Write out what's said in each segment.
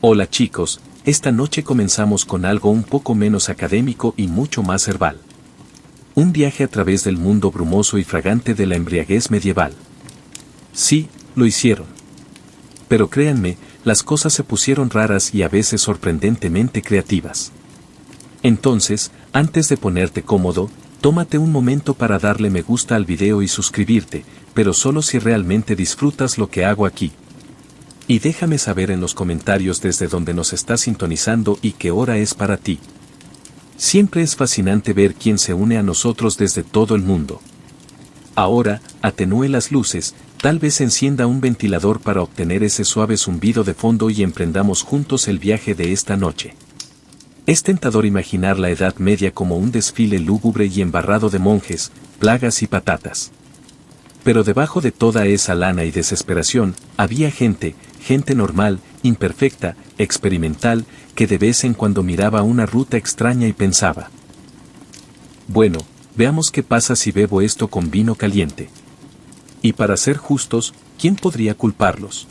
Hola chicos, esta noche comenzamos con algo un poco menos académico y mucho más herbal. Un viaje a través del mundo brumoso y fragante de la embriaguez medieval. Sí, lo hicieron. Pero créanme, las cosas se pusieron raras y a veces sorprendentemente creativas. Entonces, antes de ponerte cómodo, tómate un momento para darle me gusta al video y suscribirte, pero solo si realmente disfrutas lo que hago aquí. Y déjame saber en los comentarios desde donde nos estás sintonizando y qué hora es para ti. Siempre es fascinante ver quién se une a nosotros desde todo el mundo. Ahora, atenúe las luces, tal vez encienda un ventilador para obtener ese suave zumbido de fondo y emprendamos juntos el viaje de esta noche. Es tentador imaginar la Edad Media como un desfile lúgubre y embarrado de monjes, plagas y patatas. Pero debajo de toda esa lana y desesperación, había gente normal, imperfecta, experimental, que de vez en cuando miraba una ruta extraña y pensaba: bueno, veamos qué pasa si bebo esto con vino caliente. Y para ser justos, ¿quién podría culparlos?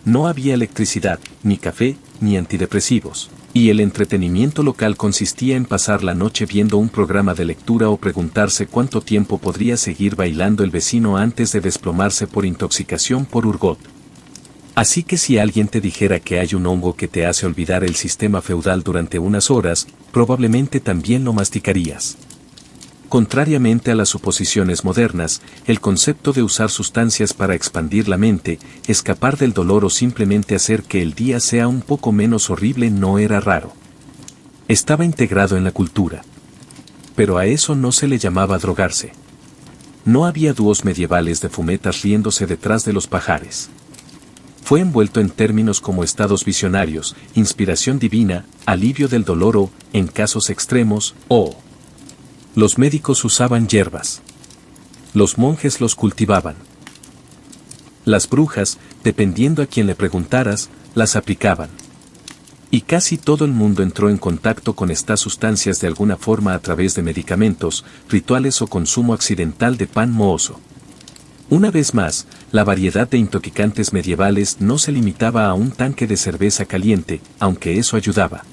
No había electricidad, ni café, ni antidepresivos, y el entretenimiento local consistía en pasar la noche viendo un programa de lectura o preguntarse cuánto tiempo podría seguir bailando el vecino antes de desplomarse por intoxicación por Urgot. Así que si alguien te dijera que hay un hongo que te hace olvidar el sistema feudal durante unas horas, probablemente también lo masticarías. Contrariamente a las suposiciones modernas, el concepto de usar sustancias para expandir la mente, escapar del dolor o simplemente hacer que el día sea un poco menos horrible no era raro. Estaba integrado en la cultura. Pero a eso no se le llamaba drogarse. No había dúos medievales de fumetas riéndose detrás de los pajares. Fue envuelto en términos como estados visionarios, inspiración divina, alivio del dolor o, en casos extremos, los médicos usaban hierbas. Los monjes los cultivaban. Las brujas, dependiendo a quien le preguntaras, las aplicaban. Y casi todo el mundo entró en contacto con estas sustancias de alguna forma a través de medicamentos, rituales o consumo accidental de pan mohoso. Una vez más, la variedad de intoxicantes medievales no se limitaba a un tanque de cerveza caliente, aunque eso ayudaba.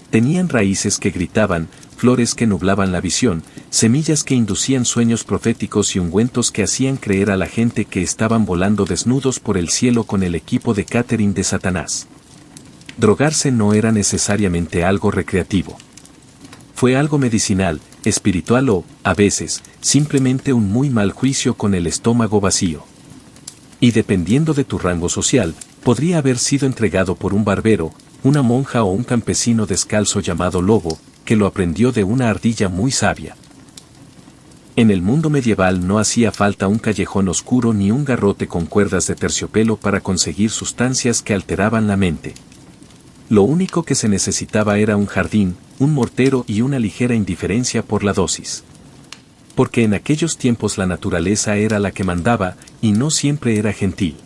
Tenían raíces que gritaban, flores que nublaban la visión, semillas que inducían sueños proféticos y ungüentos que hacían creer a la gente que estaban volando desnudos por el cielo con el equipo de catering de Satanás. Drogarse no era necesariamente algo recreativo. Fue algo medicinal, espiritual o, a veces, simplemente un muy mal juicio con el estómago vacío. Y dependiendo de tu rango social, podría haber sido entregado por un barbero, una monja o un campesino descalzo llamado lobo, que lo aprendió de una ardilla muy sabia. En el mundo medieval no hacía falta un callejón oscuro ni un garrote con cuerdas de terciopelo para conseguir sustancias que alteraban la mente. Lo único que se necesitaba era un jardín, un mortero y una ligera indiferencia por la dosis. Porque en aquellos tiempos la naturaleza era la que mandaba, y no siempre era gentil.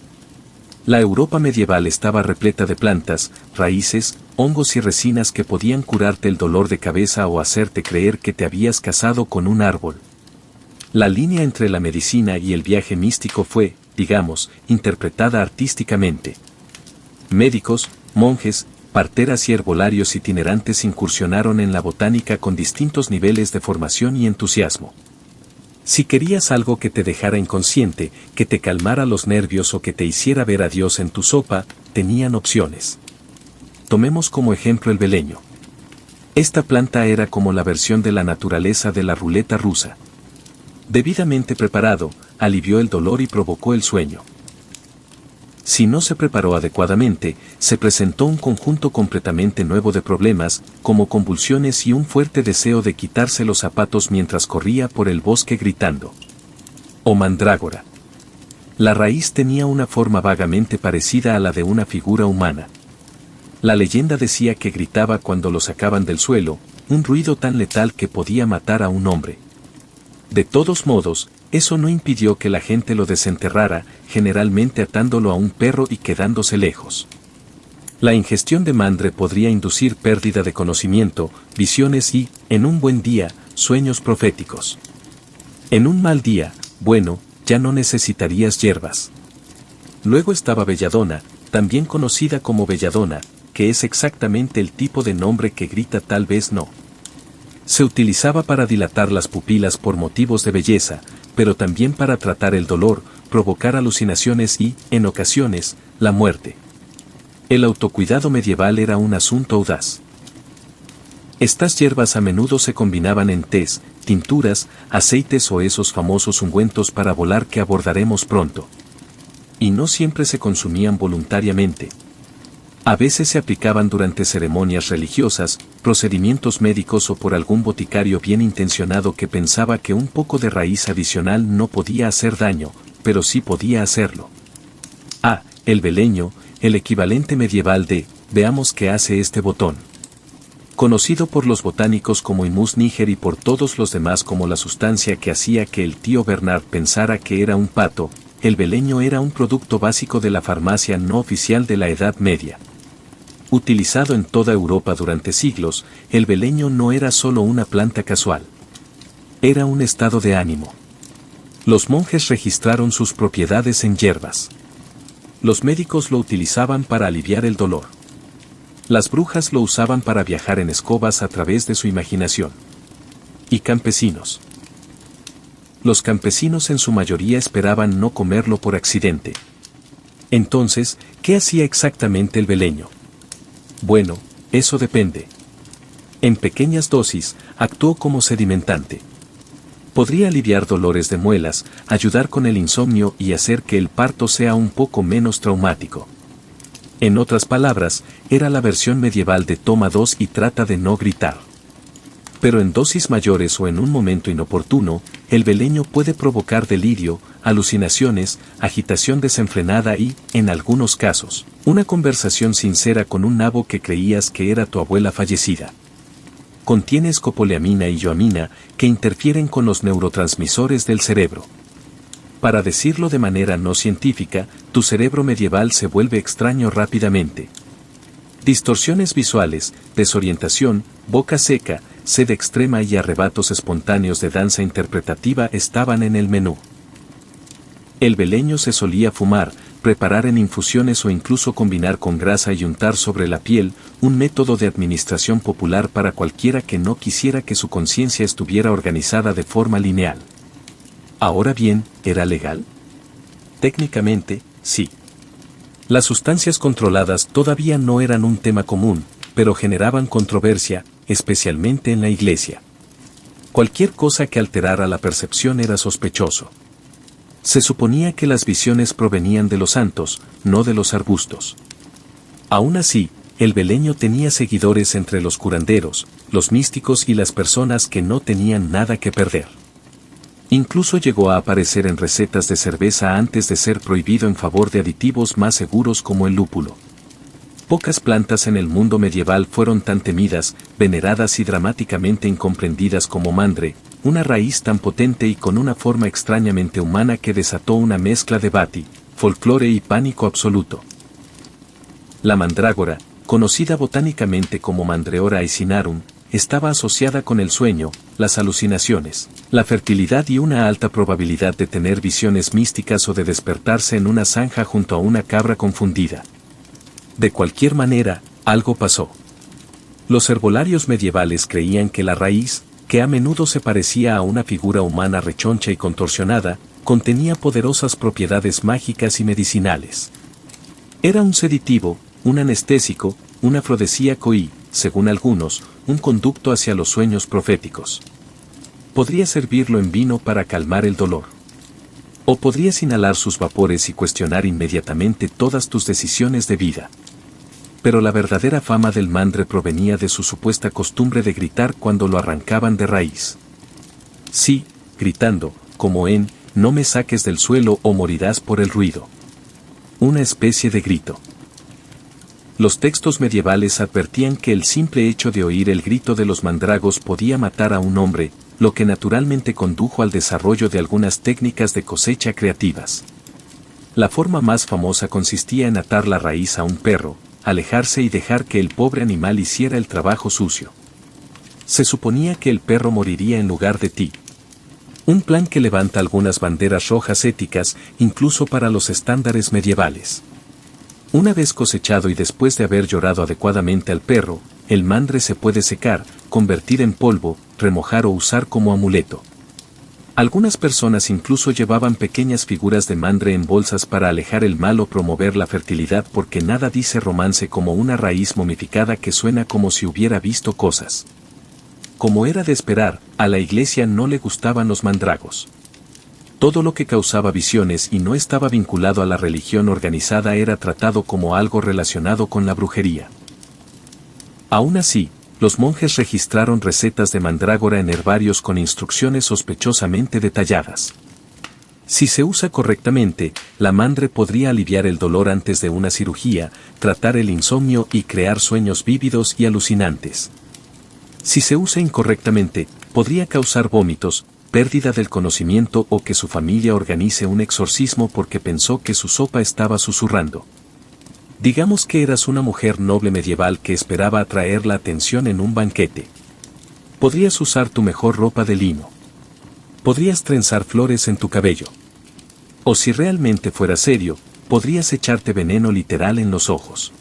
La Europa medieval estaba repleta de plantas, raíces, hongos y resinas que podían curarte el dolor de cabeza o hacerte creer que te habías casado con un árbol. La línea entre la medicina y el viaje místico fue, digamos, interpretada artísticamente. Médicos, monjes, parteras y herbolarios itinerantes incursionaron en la botánica con distintos niveles de formación y entusiasmo. Si querías algo que te dejara inconsciente, que te calmara los nervios o que te hiciera ver a Dios en tu sopa, tenían opciones. Tomemos como ejemplo el beleño. Esta planta era como la versión de la naturaleza de la ruleta rusa. Debidamente preparado, alivió el dolor y provocó el sueño. Si no se preparó adecuadamente, se presentó un conjunto completamente nuevo de problemas, como convulsiones y un fuerte deseo de quitarse los zapatos mientras corría por el bosque gritando. O mandrágora. La raíz tenía una forma vagamente parecida a la de una figura humana. La leyenda decía que gritaba cuando lo sacaban del suelo, un ruido tan letal que podía matar a un hombre. De todos modos, eso no impidió que la gente lo desenterrara, generalmente atándolo a un perro y quedándose lejos. La ingestión de mandre podría inducir pérdida de conocimiento, visiones y, en un buen día, sueños proféticos. En un mal día, bueno, ya no necesitarías hierbas. Luego estaba Belladona, también conocida como belladona, que es exactamente el tipo de nombre que grita tal vez no. Se utilizaba para dilatar las pupilas por motivos de belleza, pero también para tratar el dolor, provocar alucinaciones y, en ocasiones, la muerte. El autocuidado medieval era un asunto audaz. Estas hierbas a menudo se combinaban en tés, tinturas, aceites o esos famosos ungüentos para volar que abordaremos pronto. Y no siempre se consumían voluntariamente. A veces se aplicaban durante ceremonias religiosas, procedimientos médicos o por algún boticario bien intencionado que pensaba que un poco de raíz adicional no podía hacer daño, pero sí podía hacerlo. El beleño, el equivalente medieval de, veamos qué hace este botón. Conocido por los botánicos como Imus niger y por todos los demás como la sustancia que hacía que el tío Bernard pensara que era un pato, el beleño era un producto básico de la farmacia no oficial de la Edad Media. Utilizado en toda Europa durante siglos, el beleño no era solo una planta casual. Era un estado de ánimo. Los monjes registraron sus propiedades en hierbas. Los médicos lo utilizaban para aliviar el dolor. Las brujas lo usaban para viajar en escobas a través de su imaginación. Y campesinos. Los campesinos en su mayoría esperaban no comerlo por accidente. Entonces, ¿qué hacía exactamente el beleño? Bueno, eso depende. En pequeñas dosis, actuó como sedimentante. Podría aliviar dolores de muelas, ayudar con el insomnio y hacer que el parto sea un poco menos traumático. En otras palabras, era la versión medieval de toma 2 y trata de no gritar. Pero en dosis mayores o en un momento inoportuno, el beleño puede provocar delirio, alucinaciones, agitación desenfrenada y, en algunos casos, una conversación sincera con un nabo que creías que era tu abuela fallecida. Contiene escopolamina y yoamina, que interfieren con los neurotransmisores del cerebro. Para decirlo de manera no científica, tu cerebro medieval se vuelve extraño rápidamente. Distorsiones visuales, desorientación, boca seca, sed extrema y arrebatos espontáneos de danza interpretativa estaban en el menú. El beleño se solía fumar, preparar en infusiones o incluso combinar con grasa y untar sobre la piel, un método de administración popular para cualquiera que no quisiera que su conciencia estuviera organizada de forma lineal. Ahora bien, ¿era legal? Técnicamente, sí. Las sustancias controladas todavía no eran un tema común, pero generaban controversia, especialmente en la iglesia. Cualquier cosa que alterara la percepción era sospechoso. Se suponía que las visiones provenían de los santos, no de los arbustos. Aún así, el beleño tenía seguidores entre los curanderos, los místicos y las personas que no tenían nada que perder. Incluso llegó a aparecer en recetas de cerveza antes de ser prohibido en favor de aditivos más seguros como el lúpulo. Pocas plantas en el mundo medieval fueron tan temidas, veneradas y dramáticamente incomprendidas como mandre, una raíz tan potente y con una forma extrañamente humana que desató una mezcla de bati, folclore y pánico absoluto. La mandrágora, conocida botánicamente como Mandreora aecinarum, estaba asociada con el sueño, las alucinaciones, la fertilidad y una alta probabilidad de tener visiones místicas o de despertarse en una zanja junto a una cabra confundida. De cualquier manera, algo pasó. Los herbolarios medievales creían que la raíz, que a menudo se parecía a una figura humana rechoncha y contorsionada, contenía poderosas propiedades mágicas y medicinales. Era un sedativo, un anestésico, un afrodisíaco y, según algunos, un conducto hacia los sueños proféticos. Podrías servirlo en vino para calmar el dolor. O podrías inhalar sus vapores y cuestionar inmediatamente todas tus decisiones de vida. Pero la verdadera fama del mandre provenía de su supuesta costumbre de gritar cuando lo arrancaban de raíz. Sí, gritando, como en, no me saques del suelo o morirás por el ruido. Una especie de grito. Los textos medievales advertían que el simple hecho de oír el grito de los mandrágos podía matar a un hombre, lo que naturalmente condujo al desarrollo de algunas técnicas de cosecha creativas. La forma más famosa consistía en atar la raíz a un perro, alejarse y dejar que el pobre animal hiciera el trabajo sucio. Se suponía que el perro moriría en lugar de ti. Un plan que levanta algunas banderas rojas éticas, incluso para los estándares medievales. Una vez cosechado y después de haber llorado adecuadamente al perro, el mandre se puede secar, convertir en polvo, remojar o usar como amuleto. Algunas personas incluso llevaban pequeñas figuras de mandre en bolsas para alejar el mal o promover la fertilidad, porque nada dice romance como una raíz momificada que suena como si hubiera visto cosas. Como era de esperar, a la iglesia no le gustaban los mandragos. Todo lo que causaba visiones y no estaba vinculado a la religión organizada era tratado como algo relacionado con la brujería. Aún así, los monjes registraron recetas de mandrágora en herbarios con instrucciones sospechosamente detalladas. Si se usa correctamente, la mandre podría aliviar el dolor antes de una cirugía, tratar el insomnio y crear sueños vívidos y alucinantes. Si se usa incorrectamente, podría causar vómitos, pérdida del conocimiento o que su familia organice un exorcismo porque pensó que su sopa estaba susurrando. Digamos que eras una mujer noble medieval que esperaba atraer la atención en un banquete. Podrías usar tu mejor ropa de lino. Podrías trenzar flores en tu cabello. O si realmente fuera serio, podrías echarte veneno literal en los ojos.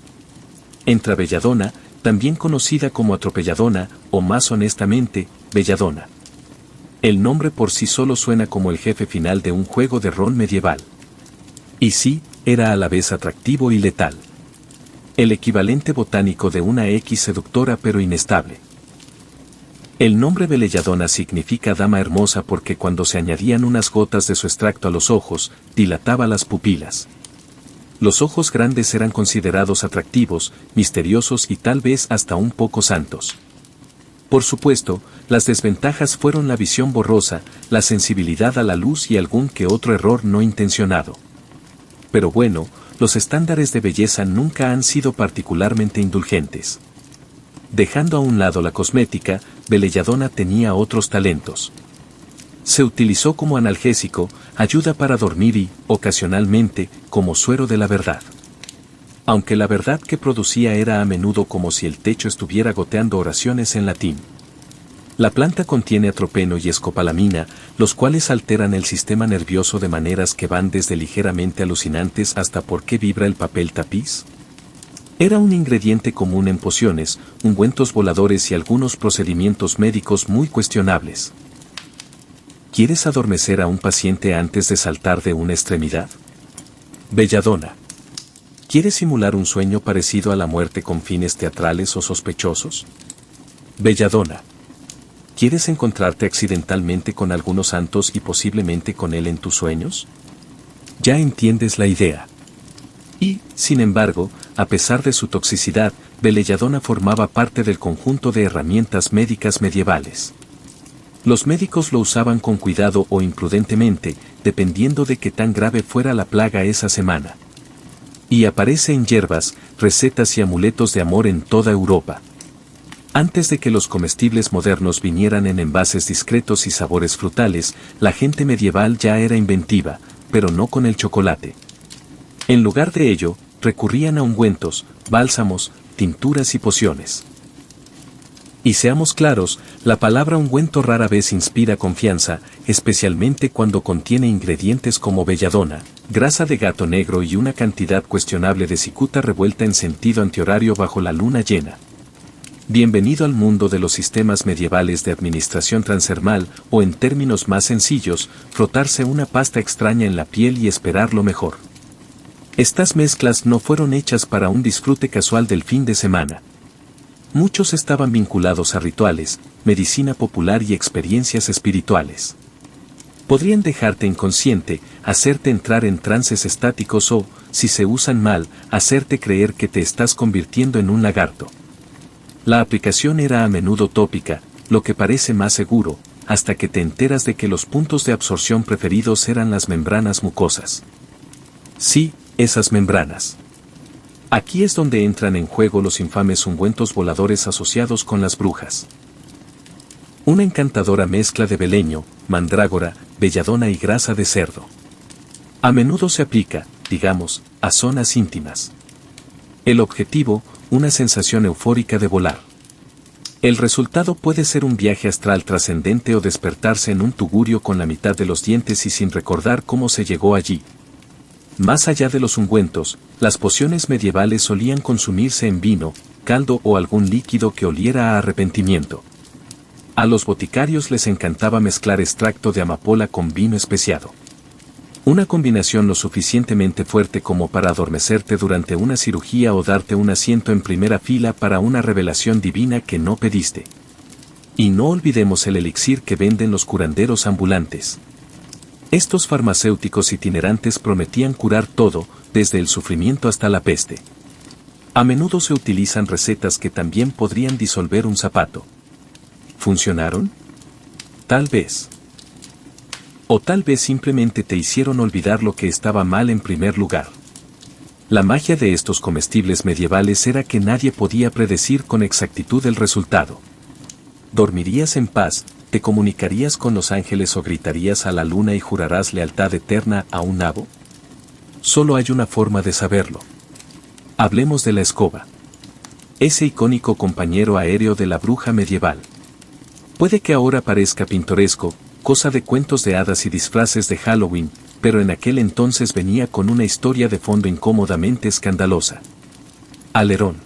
Entra Belladona, también conocida como Atropelladona, o más honestamente, Belladona. El nombre por sí solo suena como el jefe final de un juego de rol medieval. Y sí, era a la vez atractivo y letal. El equivalente botánico de una X seductora pero inestable. El nombre Belladona significa dama hermosa porque cuando se añadían unas gotas de su extracto a los ojos, dilataba las pupilas. Los ojos grandes eran considerados atractivos, misteriosos y tal vez hasta un poco santos. Por supuesto, las desventajas fueron la visión borrosa, la sensibilidad a la luz y algún que otro error no intencionado. Pero bueno, los estándares de belleza nunca han sido particularmente indulgentes. Dejando a un lado la cosmética, Belladona tenía otros talentos. Se utilizó como analgésico, ayuda para dormir y, ocasionalmente, como suero de la verdad. Aunque la verdad que producía era a menudo como si el techo estuviera goteando oraciones en latín. La planta contiene atropeno y escopolamina, los cuales alteran el sistema nervioso de maneras que van desde ligeramente alucinantes hasta por qué vibra el papel tapiz. Era un ingrediente común en pociones, ungüentos voladores y algunos procedimientos médicos muy cuestionables. ¿Quieres adormecer a un paciente antes de saltar de una extremidad? Belladona. ¿Quieres simular un sueño parecido a la muerte con fines teatrales o sospechosos? Belladona. ¿Quieres encontrarte accidentalmente con algunos santos y posiblemente con él en tus sueños? Ya entiendes la idea. Y, sin embargo, a pesar de su toxicidad, Belladona formaba parte del conjunto de herramientas médicas medievales. Los médicos lo usaban con cuidado o imprudentemente, dependiendo de qué tan grave fuera la plaga esa semana. Y aparece en hierbas, recetas y amuletos de amor en toda Europa. Antes de que los comestibles modernos vinieran en envases discretos y sabores frutales, la gente medieval ya era inventiva, pero no con el chocolate. En lugar de ello, recurrían a ungüentos, bálsamos, tinturas y pociones. Y seamos claros, la palabra ungüento rara vez inspira confianza, especialmente cuando contiene ingredientes como belladona, grasa de gato negro y una cantidad cuestionable de cicuta revuelta en sentido antihorario bajo la luna llena. Bienvenido al mundo de los sistemas medievales de administración transdermal, o en términos más sencillos, frotarse una pasta extraña en la piel y esperar lo mejor. Estas mezclas no fueron hechas para un disfrute casual del fin de semana. Muchos estaban vinculados a rituales, medicina popular y experiencias espirituales. Podrían dejarte inconsciente, hacerte entrar en trances estáticos o, si se usan mal, hacerte creer que te estás convirtiendo en un lagarto. La aplicación era a menudo tópica, lo que parece más seguro, hasta que te enteras de que los puntos de absorción preferidos eran las membranas mucosas. Sí, esas membranas. Aquí es donde entran en juego los infames ungüentos voladores asociados con las brujas. Una encantadora mezcla de beleño, mandrágora, belladona y grasa de cerdo. A menudo se aplica, digamos, a zonas íntimas. El objetivo, una sensación eufórica de volar. El resultado puede ser un viaje astral trascendente o despertarse en un tugurio con la mitad de los dientes y sin recordar cómo se llegó allí. Más allá de los ungüentos, las pociones medievales solían consumirse en vino, caldo o algún líquido que oliera a arrepentimiento. A los boticarios les encantaba mezclar extracto de amapola con vino especiado. Una combinación lo suficientemente fuerte como para adormecerte durante una cirugía o darte un asiento en primera fila para una revelación divina que no pediste. Y no olvidemos el elixir que venden los curanderos ambulantes. Estos farmacéuticos itinerantes prometían curar todo, desde el sufrimiento hasta la peste. A menudo se utilizan recetas que también podrían disolver un zapato. ¿Funcionaron? Tal vez. O tal vez simplemente te hicieron olvidar lo que estaba mal en primer lugar. La magia de estos comestibles medievales era que nadie podía predecir con exactitud el resultado. ¿Dormirías en paz, te comunicarías con los ángeles o gritarías a la luna y jurarás lealtad eterna a un nabo? Solo hay una forma de saberlo. Hablemos de la escoba. Ese icónico compañero aéreo de la bruja medieval. Puede que ahora parezca pintoresco, cosa de cuentos de hadas y disfraces de Halloween, pero en aquel entonces venía con una historia de fondo incómodamente escandalosa. Alerón.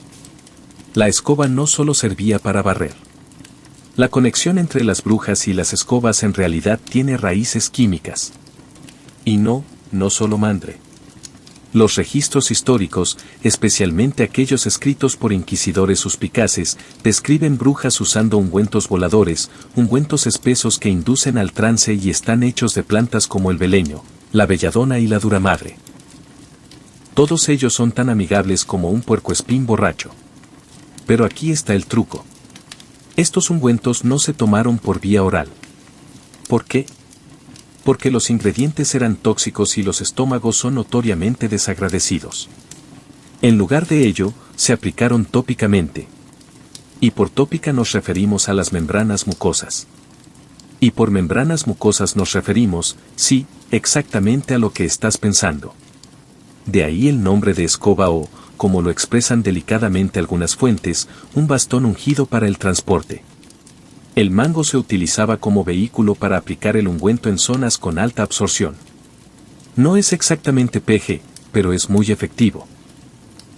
La escoba no solo servía para barrer. La conexión entre las brujas y las escobas en realidad tiene raíces químicas. Y no solo mandre. Los registros históricos, especialmente aquellos escritos por inquisidores suspicaces, describen brujas usando ungüentos voladores, ungüentos espesos que inducen al trance y están hechos de plantas como el beleño, la belladona y la duramadre. Todos ellos son tan amigables como un puercoespín borracho. Pero aquí está el truco. Estos ungüentos no se tomaron por vía oral. ¿Por qué? Porque los ingredientes eran tóxicos y los estómagos son notoriamente desagradecidos. En lugar de ello, se aplicaron tópicamente. Y por tópica nos referimos a las membranas mucosas. Y por membranas mucosas nos referimos, sí, exactamente a lo que estás pensando. De ahí el nombre de escoba o, como lo expresan delicadamente algunas fuentes, un bastón ungido para el transporte. El mango se utilizaba como vehículo para aplicar el ungüento en zonas con alta absorción. No es exactamente PG, pero es muy efectivo.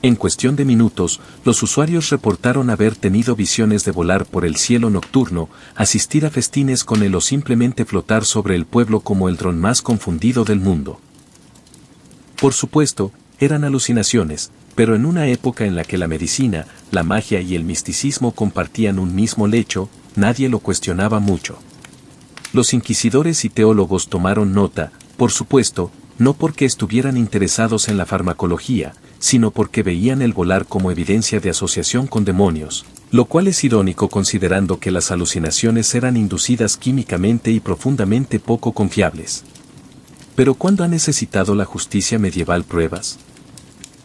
En cuestión de minutos, los usuarios reportaron haber tenido visiones de volar por el cielo nocturno, asistir a festines con él o simplemente flotar sobre el pueblo como el dron más confundido del mundo. Por supuesto, eran alucinaciones, pero en una época en la que la medicina, la magia y el misticismo compartían un mismo lecho, nadie lo cuestionaba mucho. Los inquisidores y teólogos tomaron nota, por supuesto, no porque estuvieran interesados en la farmacología, sino porque veían el volar como evidencia de asociación con demonios, lo cual es irónico considerando que las alucinaciones eran inducidas químicamente y profundamente poco confiables. Pero ¿cuándo ha necesitado la justicia medieval pruebas?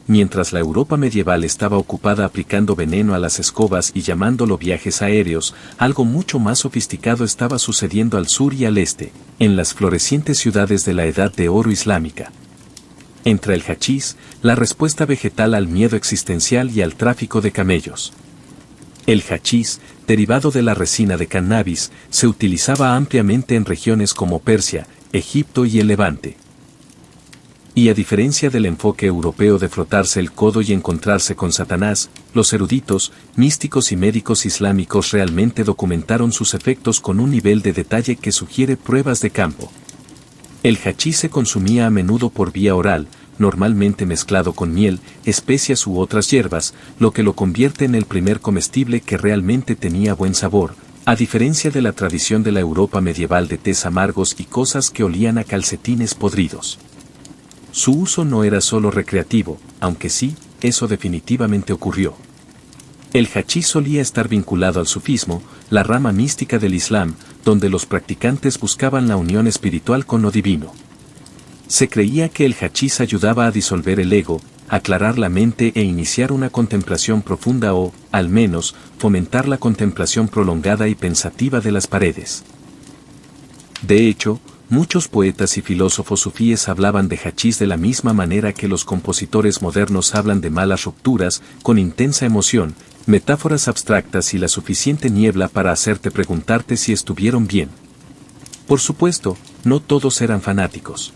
Mientras la Europa medieval estaba ocupada aplicando veneno a las escobas y llamándolo viajes aéreos, algo mucho más sofisticado estaba sucediendo al sur y al este, en las florecientes ciudades de la Edad de Oro islámica. Entra el hachís, la respuesta vegetal al miedo existencial y al tráfico de camellos. El hachís, derivado de la resina de cannabis, se utilizaba ampliamente en regiones como Persia, Egipto y el Levante. Y a diferencia del enfoque europeo de frotarse el codo y encontrarse con Satanás, los eruditos, místicos y médicos islámicos realmente documentaron sus efectos con un nivel de detalle que sugiere pruebas de campo. El hachís se consumía a menudo por vía oral, normalmente mezclado con miel, especias u otras hierbas, lo que lo convierte en el primer comestible que realmente tenía buen sabor, a diferencia de la tradición de la Europa medieval de tés amargos y cosas que olían a calcetines podridos. Su uso no era solo recreativo, aunque sí, eso definitivamente ocurrió. El hachís solía estar vinculado al sufismo, la rama mística del Islam, donde los practicantes buscaban la unión espiritual con lo divino. Se creía que el hachís ayudaba a disolver el ego, aclarar la mente e iniciar una contemplación profunda o, al menos, fomentar la contemplación prolongada y pensativa de las paredes. De hecho, muchos poetas y filósofos sufíes hablaban de hachís de la misma manera que los compositores modernos hablan de malas rupturas, con intensa emoción, metáforas abstractas y la suficiente niebla para hacerte preguntarte si estuvieron bien. Por supuesto, no todos eran fanáticos.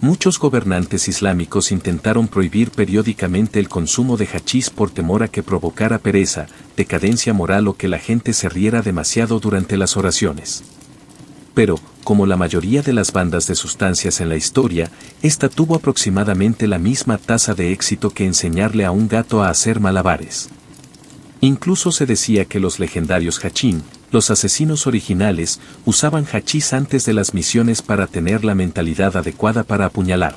muchos gobernantes islámicos intentaron prohibir periódicamente el consumo de hachís por temor a que provocara pereza, decadencia moral o que la gente se riera demasiado durante las oraciones. Pero, como la mayoría de las bandas de sustancias en la historia, esta tuvo aproximadamente la misma tasa de éxito que enseñarle a un gato a hacer malabares. Incluso se decía que los legendarios hachín, los asesinos originales, usaban hachís antes de las misiones para tener la mentalidad adecuada para apuñalar.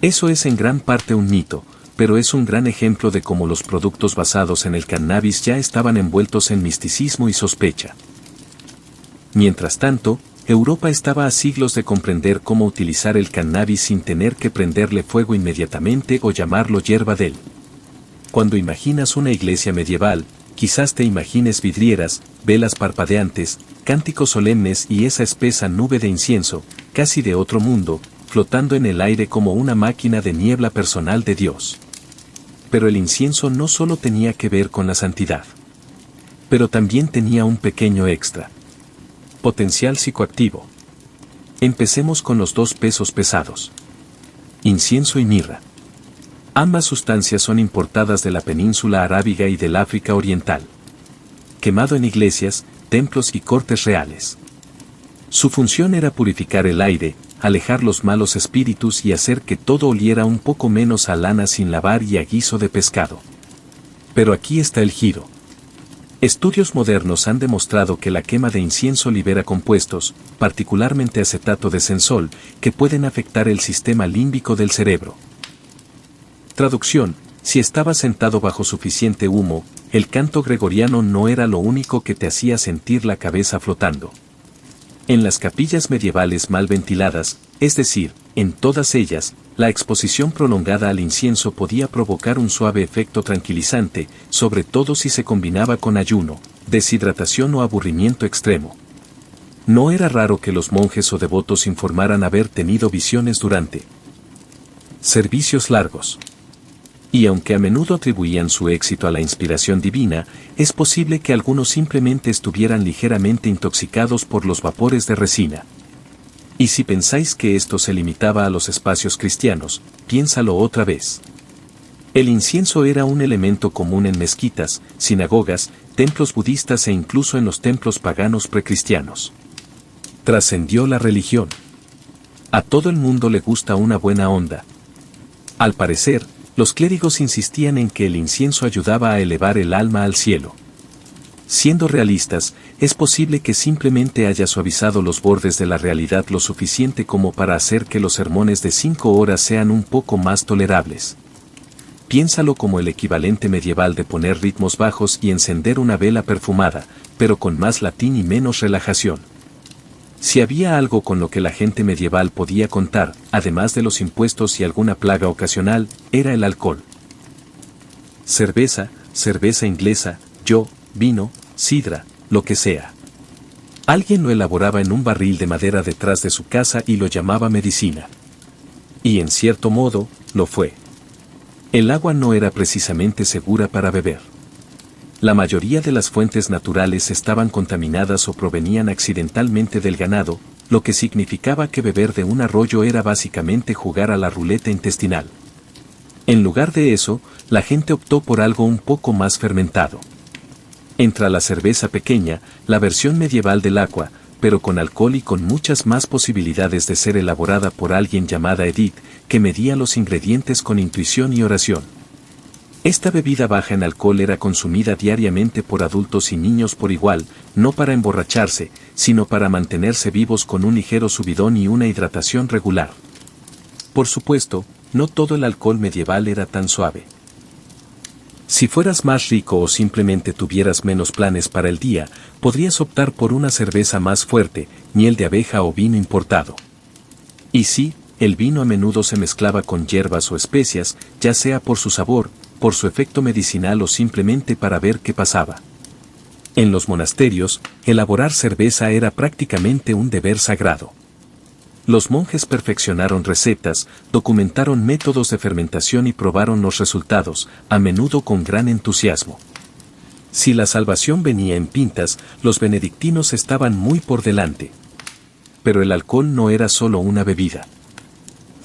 Eso es en gran parte un mito, pero es un gran ejemplo de cómo los productos basados en el cannabis ya estaban envueltos en misticismo y sospecha. Mientras tanto, Europa estaba a siglos de comprender cómo utilizar el cannabis sin tener que prenderle fuego inmediatamente o llamarlo hierba del. Cuando imaginas una iglesia medieval, quizás te imagines vidrieras, velas parpadeantes, cánticos solemnes y esa espesa nube de incienso, casi de otro mundo, flotando en el aire como una máquina de niebla personal de Dios. Pero el incienso no solo tenía que ver con la santidad, pero también tenía un pequeño extra. Potencial psicoactivo. Empecemos con los dos pesos pesados. Incienso y mirra. Ambas sustancias son importadas de la península arábiga y del África Oriental. Quemado en iglesias, templos y cortes reales. Su función era purificar el aire, alejar los malos espíritus y hacer que todo oliera un poco menos a lana sin lavar y a guiso de pescado. Pero aquí está el giro. Estudios modernos han demostrado que la quema de incienso libera compuestos, particularmente acetato de sensol, que pueden afectar el sistema límbico del cerebro. Traducción: si estabas sentado bajo suficiente humo, el canto gregoriano no era lo único que te hacía sentir la cabeza flotando. En las capillas medievales mal ventiladas, es decir, en todas ellas, la exposición prolongada al incienso podía provocar un suave efecto tranquilizante, sobre todo si se combinaba con ayuno, deshidratación o aburrimiento extremo. No era raro que los monjes o devotos informaran haber tenido visiones durante servicios largos. Y aunque a menudo atribuían su éxito a la inspiración divina, es posible que algunos simplemente estuvieran ligeramente intoxicados por los vapores de resina. Y si pensáis que esto se limitaba a los espacios cristianos, piénsalo otra vez. El incienso era un elemento común en mezquitas, sinagogas, templos budistas e incluso en los templos paganos precristianos. Trascendió la religión. A todo el mundo le gusta una buena onda. Al parecer, los clérigos insistían en que el incienso ayudaba a elevar el alma al cielo. Siendo realistas, es posible que simplemente haya suavizado los bordes de la realidad lo suficiente como para hacer que los sermones de 5 horas sean un poco más tolerables. Piénsalo como el equivalente medieval de poner ritmos bajos y encender una vela perfumada, pero con más latín y menos relajación. Si había algo con lo que la gente medieval podía contar, además de los impuestos y alguna plaga ocasional, era el alcohol. Cerveza, cerveza inglesa, vino, sidra, lo que sea. Alguien lo elaboraba en un barril de madera detrás de su casa y lo llamaba medicina. Y en cierto modo, lo fue. El agua no era precisamente segura para beber. La mayoría de las fuentes naturales estaban contaminadas o provenían accidentalmente del ganado, lo que significaba que beber de un arroyo era básicamente jugar a la ruleta intestinal. En lugar de eso, la gente optó por algo un poco más fermentado. Entra la cerveza pequeña, la versión medieval del agua, pero con alcohol y con muchas más posibilidades de ser elaborada por alguien llamada Edith, que medía los ingredientes con intuición y oración. Esta bebida baja en alcohol era consumida diariamente por adultos y niños por igual, no para emborracharse, sino para mantenerse vivos con un ligero subidón y una hidratación regular. Por supuesto, no todo el alcohol medieval era tan suave. Si fueras más rico o simplemente tuvieras menos planes para el día, podrías optar por una cerveza más fuerte, miel de abeja o vino importado. Y sí, el vino a menudo se mezclaba con hierbas o especias, ya sea por su sabor, por su efecto medicinal o simplemente para ver qué pasaba. En los monasterios, elaborar cerveza era prácticamente un deber sagrado. Los monjes perfeccionaron recetas, documentaron métodos de fermentación y probaron los resultados, a menudo con gran entusiasmo. Si la salvación venía en pintas, los benedictinos estaban muy por delante. Pero el alcohol no era solo una bebida.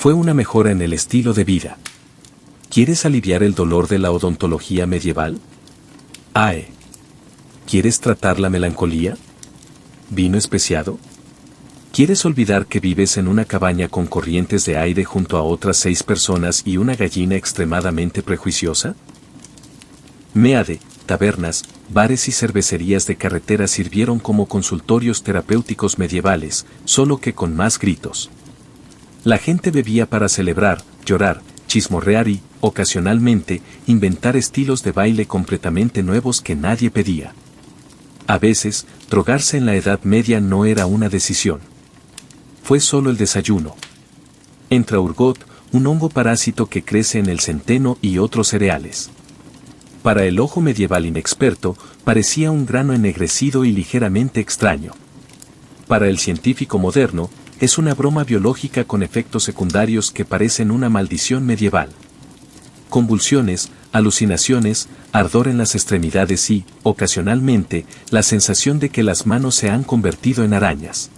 Fue una mejora en el estilo de vida. ¿Quieres aliviar el dolor de la odontología medieval? AE. ¿Quieres tratar la melancolía? ¿Vino especiado? ¿Quieres olvidar que vives en una cabaña con corrientes de aire junto a otras 6 personas y una gallina extremadamente prejuiciosa? Meade, tabernas, bares y cervecerías de carretera sirvieron como consultorios terapéuticos medievales, solo que con más gritos. La gente bebía para celebrar, llorar, chismorrear y, ocasionalmente, inventar estilos de baile completamente nuevos que nadie pedía. A veces, drogarse en la Edad Media no era una decisión. Fue solo el desayuno. Entraurgot, un hongo parásito que crece en el centeno y otros cereales. Para el ojo medieval inexperto, parecía un grano ennegrecido y ligeramente extraño. Para el científico moderno, es una broma biológica con efectos secundarios que parecen una maldición medieval. Convulsiones, alucinaciones, ardor en las extremidades y, ocasionalmente, la sensación de que las manos se han convertido en arañas.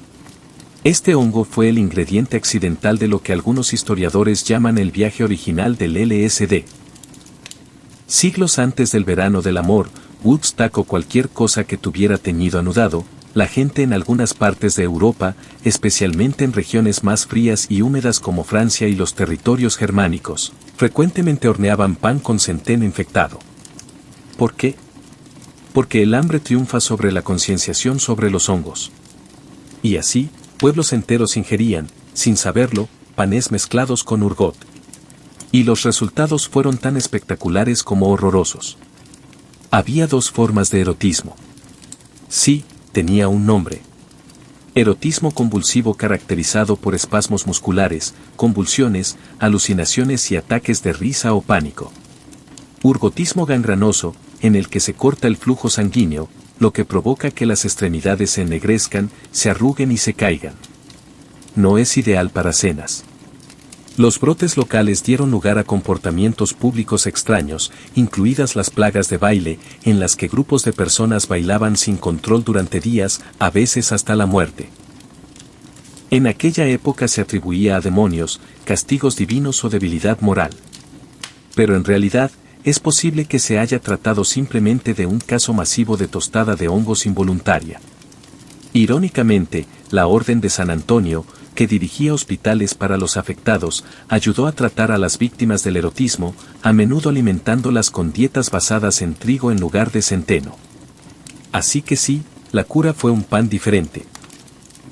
Este hongo fue el ingrediente accidental de lo que algunos historiadores llaman el viaje original del LSD. Siglos antes del verano del amor, Woodstock o cualquier cosa que tuviera teñido anudado, la gente en algunas partes de Europa, especialmente en regiones más frías y húmedas como Francia y los territorios germánicos, frecuentemente horneaban pan con centeno infectado. ¿Por qué? Porque el hambre triunfa sobre la concienciación sobre los hongos. Y así, pueblos enteros ingerían, sin saberlo, panes mezclados con urgot. Y los resultados fueron tan espectaculares como horrorosos. Había 2 formas de erotismo. Sí, tenía un nombre. Erotismo convulsivo caracterizado por espasmos musculares, convulsiones, alucinaciones y ataques de risa o pánico. Urgotismo gangranoso, en el que se corta el flujo sanguíneo, lo que provoca que las extremidades se ennegrezcan, se arruguen y se caigan. No es ideal para cenas. Los brotes locales dieron lugar a comportamientos públicos extraños, incluidas las plagas de baile, en las que grupos de personas bailaban sin control durante días, a veces hasta la muerte. En aquella época se atribuía a demonios, castigos divinos o debilidad moral. Pero en realidad, es posible que se haya tratado simplemente de un caso masivo de tostada de hongos involuntaria. Irónicamente, la Orden de San Antonio, que dirigía hospitales para los afectados, ayudó a tratar a las víctimas del erotismo, a menudo alimentándolas con dietas basadas en trigo en lugar de centeno. Así que sí, la cura fue un pan diferente.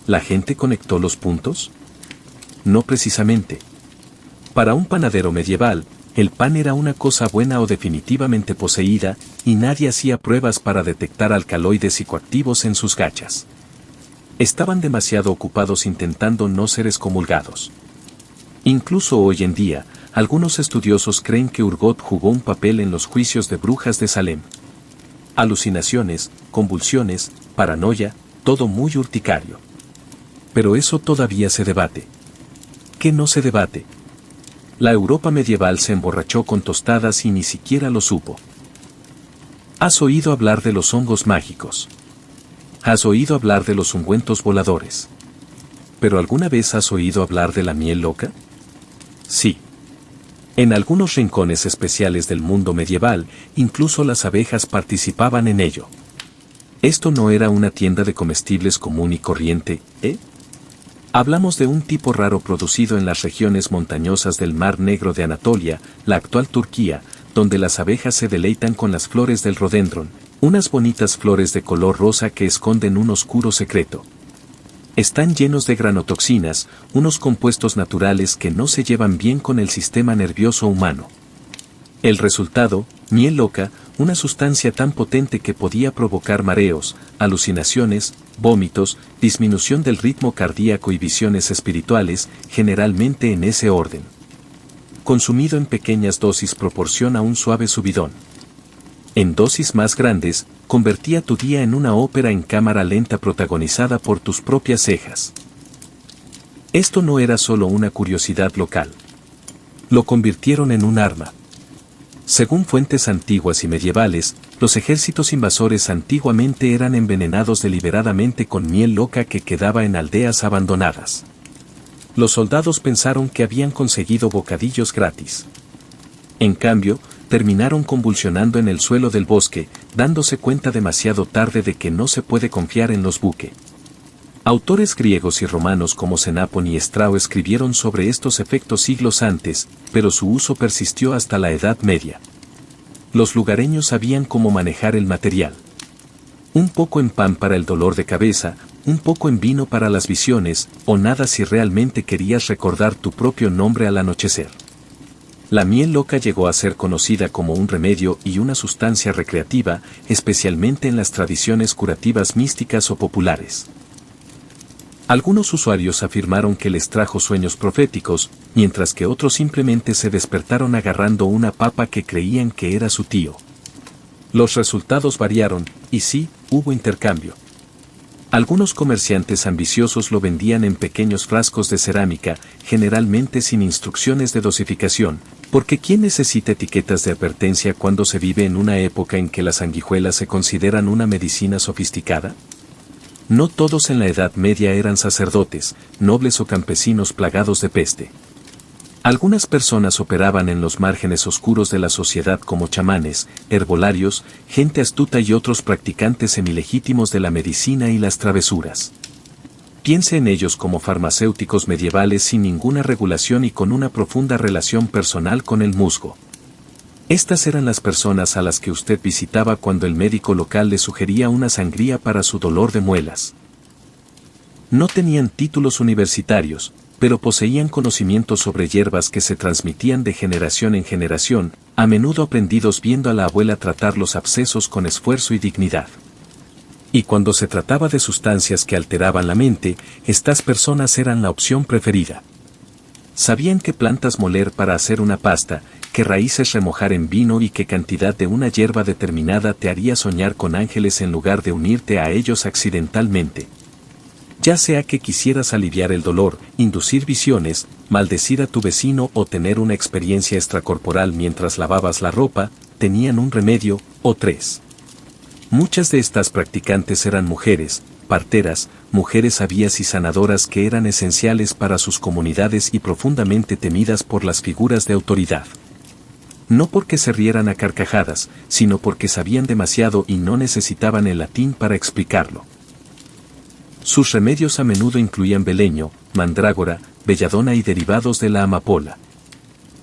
¿La gente conectó los puntos? No precisamente. Para un panadero medieval, el pan era una cosa buena o definitivamente poseída, y nadie hacía pruebas para detectar alcaloides psicoactivos en sus gachas. Estaban demasiado ocupados intentando no ser excomulgados. Incluso hoy en día, algunos estudiosos creen que Urgot jugó un papel en los juicios de brujas de Salem. Alucinaciones, convulsiones, paranoia, todo muy urticario. Pero eso todavía se debate. ¿Qué no se debate? La Europa medieval se emborrachó con tostadas y ni siquiera lo supo. ¿Has oído hablar de los hongos mágicos? ¿Has oído hablar de los ungüentos voladores? ¿Pero alguna vez has oído hablar de la miel loca? Sí. En algunos rincones especiales del mundo medieval, incluso las abejas participaban en ello. Esto no era una tienda de comestibles común y corriente, ¿eh? Hablamos de un tipo raro producido en las regiones montañosas del Mar Negro de Anatolia, la actual Turquía, donde las abejas se deleitan con las flores del rodendron, unas bonitas flores de color rosa que esconden un oscuro secreto. Están llenos de granotoxinas, unos compuestos naturales que no se llevan bien con el sistema nervioso humano. El resultado, miel loca, una sustancia tan potente que podía provocar mareos, alucinaciones, vómitos, disminución del ritmo cardíaco y visiones espirituales, generalmente en ese orden. Consumido en pequeñas dosis proporciona un suave subidón. En dosis más grandes, convertía tu día en una ópera en cámara lenta protagonizada por tus propias cejas. Esto no era solo una curiosidad local. Lo convirtieron en un arma. Según fuentes antiguas y medievales, los ejércitos invasores antiguamente eran envenenados deliberadamente con miel loca que quedaba en aldeas abandonadas. Los soldados pensaron que habían conseguido bocadillos gratis. En cambio, terminaron convulsionando en el suelo del bosque, dándose cuenta demasiado tarde de que no se puede confiar en los buques. Autores griegos y romanos como Xenofón y Estrabo escribieron sobre estos efectos siglos antes, pero su uso persistió hasta la Edad Media. Los lugareños sabían cómo manejar el material. Un poco en pan para el dolor de cabeza, un poco en vino para las visiones, o nada si realmente querías recordar tu propio nombre al anochecer. La miel loca llegó a ser conocida como un remedio y una sustancia recreativa, especialmente en las tradiciones curativas místicas o populares. Algunos usuarios afirmaron que les trajo sueños proféticos, mientras que otros simplemente se despertaron agarrando una papa que creían que era su tío. Los resultados variaron, y sí, hubo intercambio. Algunos comerciantes ambiciosos lo vendían en pequeños frascos de cerámica, generalmente sin instrucciones de dosificación, porque ¿quién necesita etiquetas de advertencia cuando se vive en una época en que las sanguijuelas se consideran una medicina sofisticada? No todos en la Edad Media eran sacerdotes, nobles o campesinos plagados de peste. Algunas personas operaban en los márgenes oscuros de la sociedad como chamanes, herbolarios, gente astuta y otros practicantes semilegítimos de la medicina y las travesuras. Piense en ellos como farmacéuticos medievales sin ninguna regulación y con una profunda relación personal con el musgo. Estas eran las personas a las que usted visitaba cuando el médico local le sugería una sangría para su dolor de muelas. No tenían títulos universitarios, pero poseían conocimientos sobre hierbas que se transmitían de generación en generación, a menudo aprendidos viendo a la abuela tratar los abscesos con esfuerzo y dignidad. Y cuando se trataba de sustancias que alteraban la mente, estas personas eran la opción preferida. Sabían qué plantas moler para hacer una pasta, qué raíces remojar en vino y qué cantidad de una hierba determinada te haría soñar con ángeles en lugar de unirte a ellos accidentalmente. Ya sea que quisieras aliviar el dolor, inducir visiones, maldecir a tu vecino o tener una experiencia extracorporal mientras lavabas la ropa, tenían un remedio, o tres. Muchas de estas practicantes eran mujeres, parteras, mujeres sabias y sanadoras que eran esenciales para sus comunidades y profundamente temidas por las figuras de autoridad. No porque se rieran a carcajadas, sino porque sabían demasiado y no necesitaban el latín para explicarlo. Sus remedios a menudo incluían beleño, mandrágora, belladona y derivados de la amapola.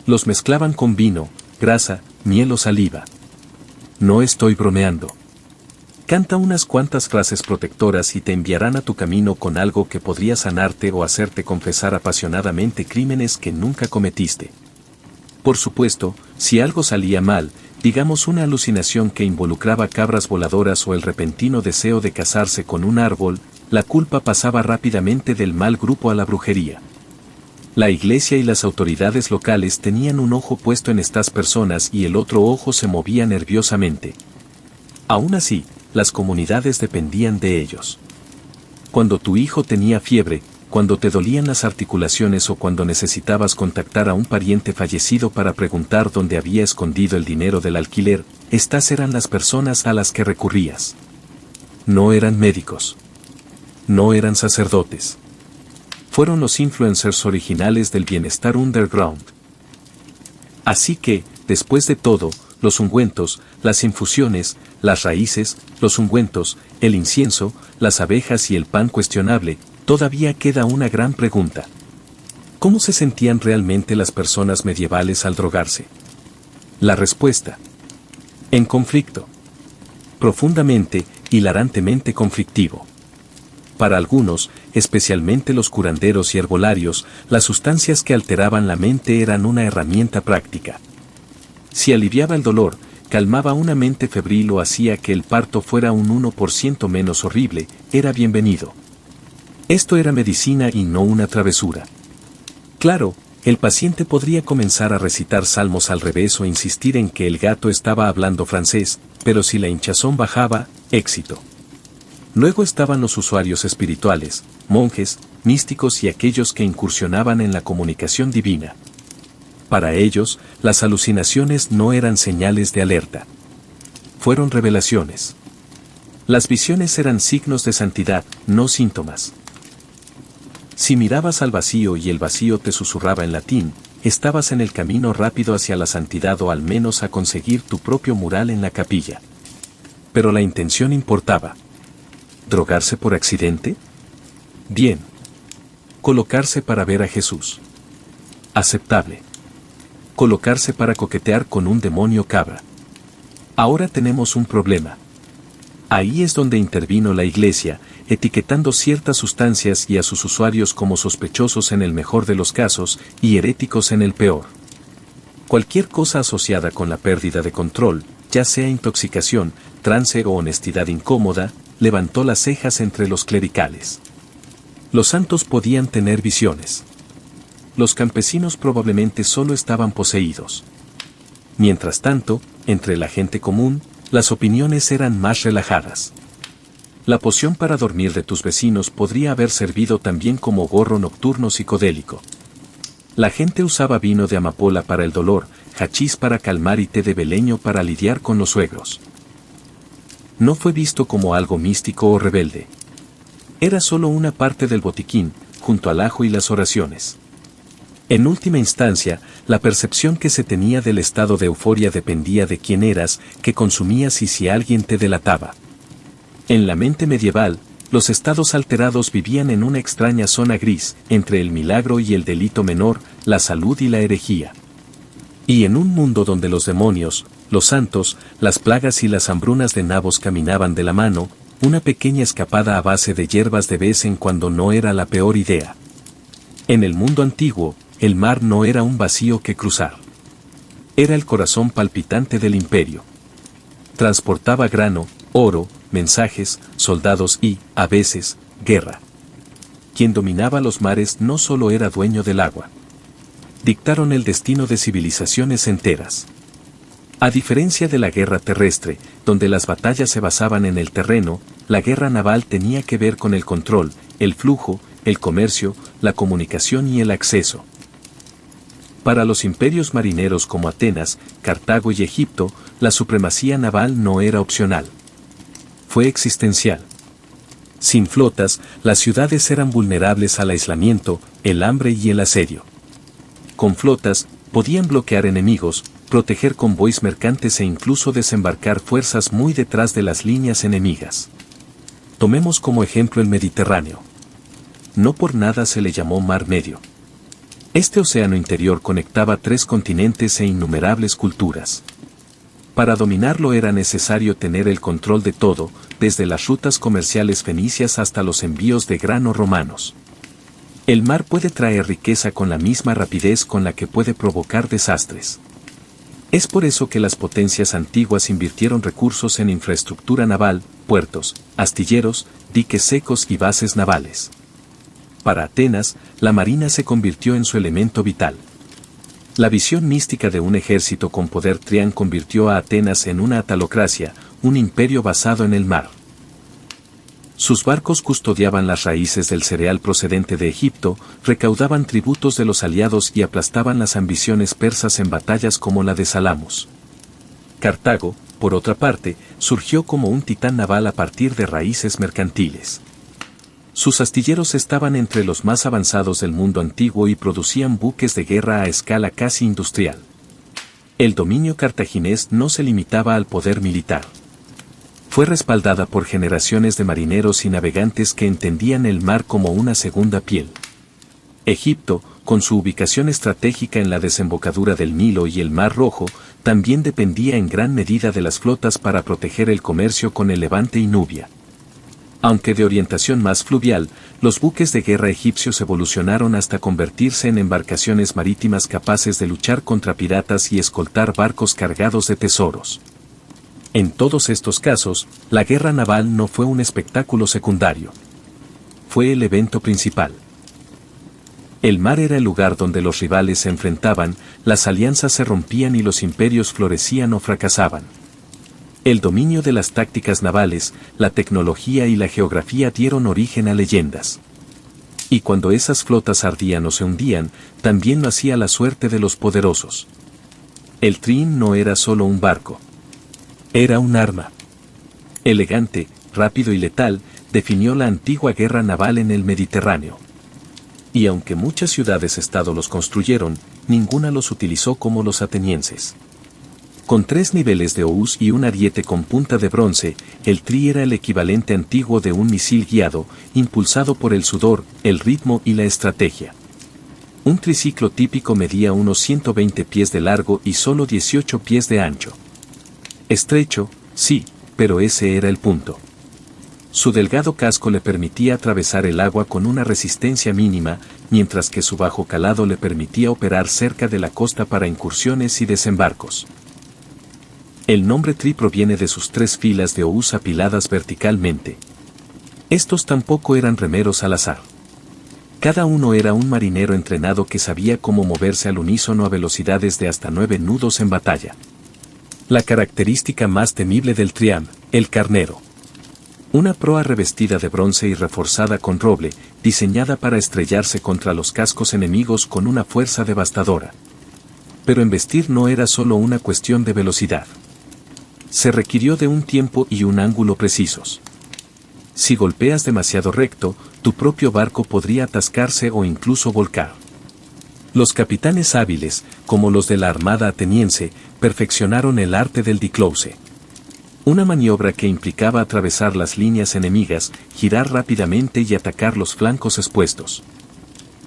Los mezclaban con vino, grasa, miel o saliva. No estoy bromeando. Canta unas cuantas frases protectoras y te enviarán a tu camino con algo que podría sanarte o hacerte confesar apasionadamente crímenes que nunca cometiste. Por supuesto, si algo salía mal, digamos una alucinación que involucraba cabras voladoras o el repentino deseo de casarse con un árbol, la culpa pasaba rápidamente del mal grupo a la brujería. La iglesia y las autoridades locales tenían un ojo puesto en estas personas y el otro ojo se movía nerviosamente. Aún así, las comunidades dependían de ellos. Cuando tu hijo tenía fiebre, cuando te dolían las articulaciones o cuando necesitabas contactar a un pariente fallecido para preguntar dónde había escondido el dinero del alquiler, estas eran las personas a las que recurrías. No eran médicos. No eran sacerdotes. Fueron los influencers originales del bienestar underground. Así que, después de todo, los ungüentos, las infusiones, las raíces, los ungüentos, el incienso, las abejas y el pan cuestionable, todavía queda una gran pregunta. ¿Cómo se sentían realmente las personas medievales al drogarse? La respuesta: en conflicto. Profundamente, hilarantemente conflictivo. Para algunos, especialmente los curanderos y herbolarios, las sustancias que alteraban la mente eran una herramienta práctica. Si aliviaba el dolor, calmaba una mente febril o hacía que el parto fuera un 1% menos horrible, era bienvenido. Esto era medicina y no una travesura. Claro, el paciente podría comenzar a recitar salmos al revés o insistir en que el gato estaba hablando francés, pero si la hinchazón bajaba, éxito. Luego estaban los usuarios espirituales, monjes, místicos y aquellos que incursionaban en la comunicación divina. Para ellos, las alucinaciones no eran señales de alerta. Fueron revelaciones. Las visiones eran signos de santidad, no síntomas. Si mirabas al vacío y el vacío te susurraba en latín, estabas en el camino rápido hacia la santidad o al menos a conseguir tu propio mural en la capilla. Pero la intención importaba. ¿Drogarse por accidente? Bien. Colocarse para ver a Jesús. Aceptable. Colocarse para coquetear con un demonio cabra. Ahora tenemos un problema. Ahí es donde intervino la Iglesia, etiquetando ciertas sustancias y a sus usuarios como sospechosos en el mejor de los casos y heréticos en el peor. Cualquier cosa asociada con la pérdida de control, ya sea intoxicación, trance o honestidad incómoda, levantó las cejas entre los clericales. Los santos podían tener visiones. Los campesinos probablemente solo estaban poseídos. Mientras tanto, entre la gente común, las opiniones eran más relajadas. La poción para dormir de tus vecinos podría haber servido también como gorro nocturno psicodélico. La gente usaba vino de amapola para el dolor, hachís para calmar y té de beleño para lidiar con los suegros. No fue visto como algo místico o rebelde. Era solo una parte del botiquín, junto al ajo y las oraciones. En última instancia, la percepción que se tenía del estado de euforia dependía de quién eras, qué consumías y si alguien te delataba. En la mente medieval, los estados alterados vivían en una extraña zona gris, entre el milagro y el delito menor, la salud y la herejía. Y en un mundo donde los demonios, los santos, las plagas y las hambrunas de nabos caminaban de la mano, una pequeña escapada a base de hierbas de vez en cuando no era la peor idea. En el mundo antiguo, el mar no era un vacío que cruzar. Era el corazón palpitante del imperio. Transportaba grano, oro, mensajes, soldados y, a veces, guerra. Quien dominaba los mares no solo era dueño del agua. Dictaron el destino de civilizaciones enteras. A diferencia de la guerra terrestre, donde las batallas se basaban en el terreno, la guerra naval tenía que ver con el control, el flujo, el comercio, la comunicación y el acceso. Para los imperios marineros como Atenas, Cartago y Egipto, la supremacía naval no era opcional. Fue existencial. Sin flotas, las ciudades eran vulnerables al aislamiento, el hambre y el asedio. Con flotas, podían bloquear enemigos, proteger convoys mercantes e incluso desembarcar fuerzas muy detrás de las líneas enemigas. Tomemos como ejemplo el Mediterráneo. No por nada se le llamó Mar Medio. Este océano interior conectaba 3 continentes e innumerables culturas. Para dominarlo era necesario tener el control de todo, desde las rutas comerciales fenicias hasta los envíos de grano romanos. El mar puede traer riqueza con la misma rapidez con la que puede provocar desastres. Es por eso que las potencias antiguas invirtieron recursos en infraestructura naval, puertos, astilleros, diques secos y bases navales. Para Atenas, la marina se convirtió en su elemento vital. La visión mística de un ejército con poder trián convirtió a Atenas en una atalocracia, un imperio basado en el mar. Sus barcos custodiaban las raíces del cereal procedente de Egipto, recaudaban tributos de los aliados y aplastaban las ambiciones persas en batallas como la de Salamos. Cartago, por otra parte, surgió como un titán naval a partir de raíces mercantiles. Sus astilleros estaban entre los más avanzados del mundo antiguo y producían buques de guerra a escala casi industrial. El dominio cartaginés no se limitaba al poder militar. Fue respaldada por generaciones de marineros y navegantes que entendían el mar como una segunda piel. Egipto, con su ubicación estratégica en la desembocadura del Nilo y el Mar Rojo, también dependía en gran medida de las flotas para proteger el comercio con el Levante y Nubia. Aunque de orientación más fluvial, los buques de guerra egipcios evolucionaron hasta convertirse en embarcaciones marítimas capaces de luchar contra piratas y escoltar barcos cargados de tesoros. En todos estos casos, la guerra naval no fue un espectáculo secundario. Fue el evento principal. El mar era el lugar donde los rivales se enfrentaban, las alianzas se rompían y los imperios florecían o fracasaban. El dominio de las tácticas navales, la tecnología y la geografía dieron origen a leyendas. Y cuando esas flotas ardían o se hundían, también lo hacía la suerte de los poderosos. El trin no era solo un barco. Era un arma. Elegante, rápido y letal, definió la antigua guerra naval en el Mediterráneo. Y aunque muchas ciudades-estado los construyeron, ninguna los utilizó como los atenienses. Con 3 niveles de obús y un ariete con punta de bronce, el tri era el equivalente antiguo de un misil guiado, impulsado por el sudor, el ritmo y la estrategia. Un triciclo típico medía unos 120 pies de largo y solo 18 pies de ancho. Estrecho, sí, pero ese era el punto. Su delgado casco le permitía atravesar el agua con una resistencia mínima, mientras que su bajo calado le permitía operar cerca de la costa para incursiones y desembarcos. El nombre tri proviene de sus 3 filas de obús apiladas verticalmente. Estos tampoco eran remeros al azar. Cada uno era un marinero entrenado que sabía cómo moverse al unísono a velocidades de hasta 9 nudos en batalla. La característica más temible del triam, el carnero. Una proa revestida de bronce y reforzada con roble, diseñada para estrellarse contra los cascos enemigos con una fuerza devastadora. Pero embestir no era solo una cuestión de velocidad. Se requirió de un tiempo y un ángulo precisos. Si golpeas demasiado recto, tu propio barco podría atascarse o incluso volcar. Los capitanes hábiles, como los de la armada ateniense, perfeccionaron el arte del diclouse. Una maniobra que implicaba atravesar las líneas enemigas, girar rápidamente y atacar los flancos expuestos.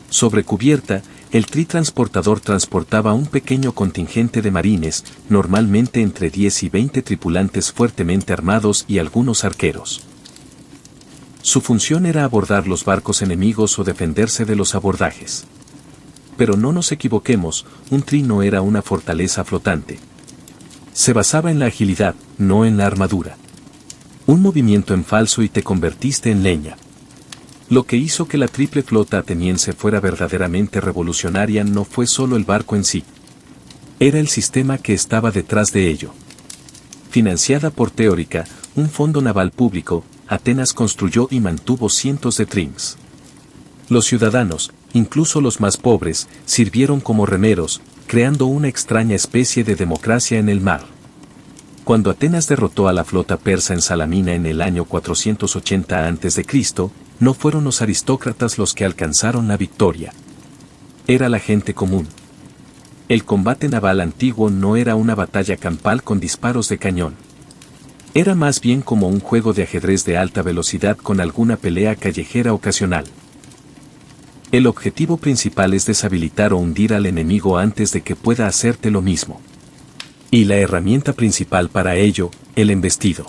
Sobre cubierta, el tritransportador transportaba un pequeño contingente de marines, normalmente entre 10 y 20 tripulantes fuertemente armados y algunos arqueros. Su función era abordar los barcos enemigos o defenderse de los abordajes. Pero no nos equivoquemos, un tri no era una fortaleza flotante. Se basaba en la agilidad, no en la armadura. Un movimiento en falso y te convertiste en leña. Lo que hizo que la triple flota ateniense fuera verdaderamente revolucionaria no fue solo el barco en sí. Era el sistema que estaba detrás de ello. Financiada por Teórica, un fondo naval público, Atenas construyó y mantuvo cientos de trims. Los ciudadanos, incluso los más pobres, sirvieron como remeros, creando una extraña especie de democracia en el mar. Cuando Atenas derrotó a la flota persa en Salamina en el año 480 a.C., no fueron los aristócratas los que alcanzaron la victoria. Era la gente común. El combate naval antiguo no era una batalla campal con disparos de cañón. Era más bien como un juego de ajedrez de alta velocidad con alguna pelea callejera ocasional. El objetivo principal es deshabilitar o hundir al enemigo antes de que pueda hacerte lo mismo. Y la herramienta principal para ello, el embestido.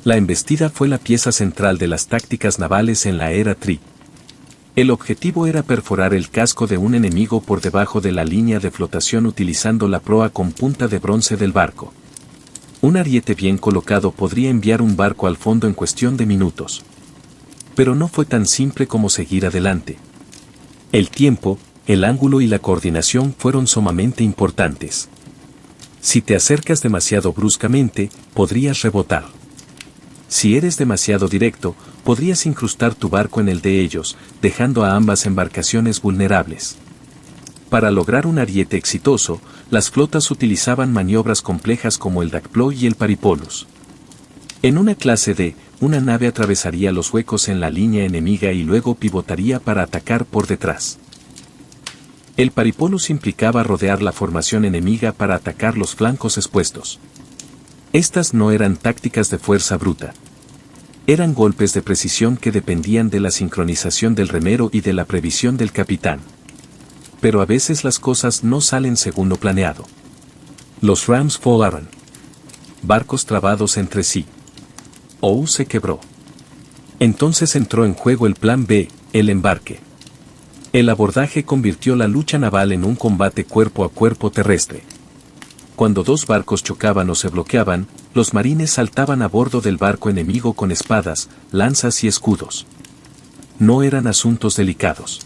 La embestida fue la pieza central de las tácticas navales en la era Tri. El objetivo era perforar el casco de un enemigo por debajo de la línea de flotación utilizando la proa con punta de bronce del barco. Un ariete bien colocado podría enviar un barco al fondo en cuestión de minutos. Pero no fue tan simple como seguir adelante. El tiempo, el ángulo y la coordinación fueron sumamente importantes. Si te acercas demasiado bruscamente, podrías rebotar. Si eres demasiado directo, podrías incrustar tu barco en el de ellos, dejando a ambas embarcaciones vulnerables. Para lograr un ariete exitoso, las flotas utilizaban maniobras complejas como el dacploy y el paripolus. En una clase D, una nave atravesaría los huecos en la línea enemiga y luego pivotaría para atacar por detrás. El paripolus implicaba rodear la formación enemiga para atacar los flancos expuestos. Estas no eran tácticas de fuerza bruta. Eran golpes de precisión que dependían de la sincronización del remero y de la previsión del capitán. Pero a veces las cosas no salen según lo planeado. Los rams volaron. Barcos trabados entre sí. OU se quebró. Entonces entró en juego el plan B, el embarque. El abordaje convirtió la lucha naval en un combate cuerpo a cuerpo terrestre. Cuando dos barcos chocaban o se bloqueaban, los marines saltaban a bordo del barco enemigo con espadas, lanzas y escudos. No eran asuntos delicados.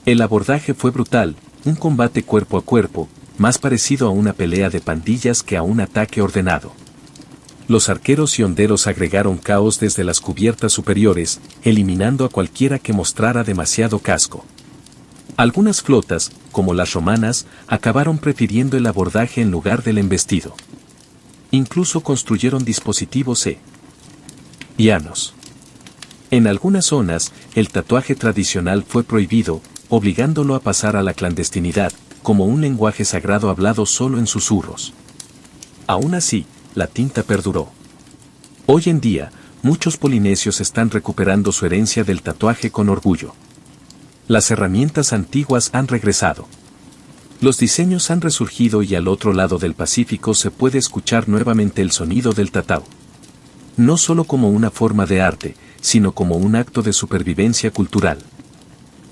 El abordaje fue brutal, un combate cuerpo a cuerpo, más parecido a una pelea de pandillas que a un ataque ordenado. Los arqueros y honderos agregaron caos desde las cubiertas superiores, eliminando a cualquiera que mostrara demasiado casco. Algunas flotas, como las romanas, acabaron prefiriendo el abordaje en lugar del embestido. Incluso construyeron dispositivos llanos. En algunas zonas, el tatuaje tradicional fue prohibido, obligándolo a pasar a la clandestinidad, como un lenguaje sagrado hablado solo en susurros. Aún así, la tinta perduró. Hoy en día, muchos polinesios están recuperando su herencia del tatuaje con orgullo. Las herramientas antiguas han regresado. Los diseños han resurgido y al otro lado del Pacífico se puede escuchar nuevamente el sonido del tatau. No solo como una forma de arte, sino como un acto de supervivencia cultural.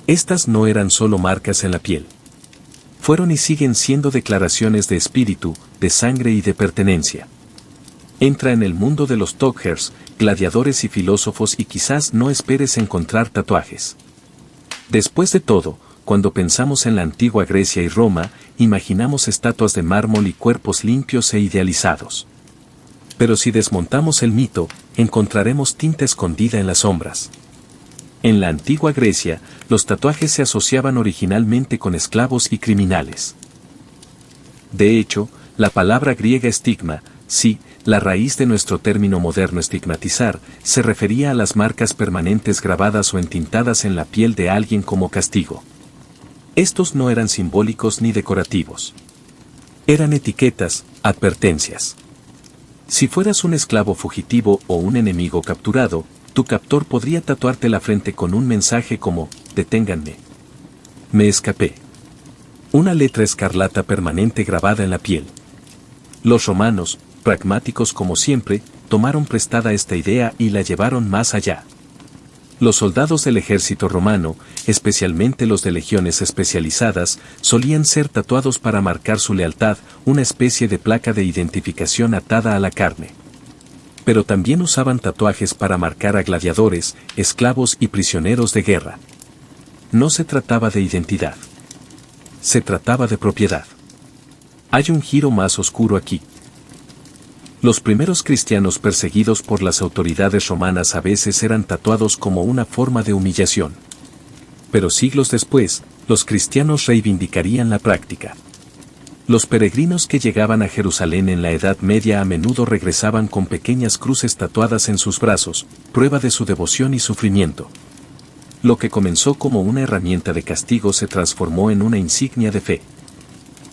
Estas no eran solo marcas en la piel. Fueron y siguen siendo declaraciones de espíritu, de sangre y de pertenencia. Entra en el mundo de los talkers, gladiadores y filósofos y quizás no esperes encontrar tatuajes. Después de todo, cuando pensamos en la antigua Grecia y Roma, imaginamos estatuas de mármol y cuerpos limpios e idealizados. Pero si desmontamos el mito, encontraremos tinta escondida en las sombras. En la antigua Grecia, los tatuajes se asociaban originalmente con esclavos y criminales. De hecho, la palabra griega estigma, sí, la raíz de nuestro término moderno estigmatizar, se refería a las marcas permanentes grabadas o entintadas en la piel de alguien como castigo. Estos no eran simbólicos ni decorativos. Eran etiquetas, advertencias. Si fueras un esclavo fugitivo o un enemigo capturado, tu captor podría tatuarte la frente con un mensaje como, deténganme. Me escapé. Una letra escarlata permanente grabada en la piel. Los romanos, pragmáticos como siempre, tomaron prestada esta idea y la llevaron más allá. Los soldados del ejército romano, especialmente los de legiones especializadas, solían ser tatuados para marcar su lealtad, una especie de placa de identificación atada a la carne. Pero también usaban tatuajes para marcar a gladiadores, esclavos y prisioneros de guerra. No se trataba de identidad. Se trataba de propiedad. Hay un giro más oscuro aquí. Los primeros cristianos perseguidos por las autoridades romanas a veces eran tatuados como una forma de humillación. Pero siglos después, los cristianos reivindicarían la práctica. Los peregrinos que llegaban a Jerusalén en la Edad Media a menudo regresaban con pequeñas cruces tatuadas en sus brazos, prueba de su devoción y sufrimiento. Lo que comenzó como una herramienta de castigo se transformó en una insignia de fe.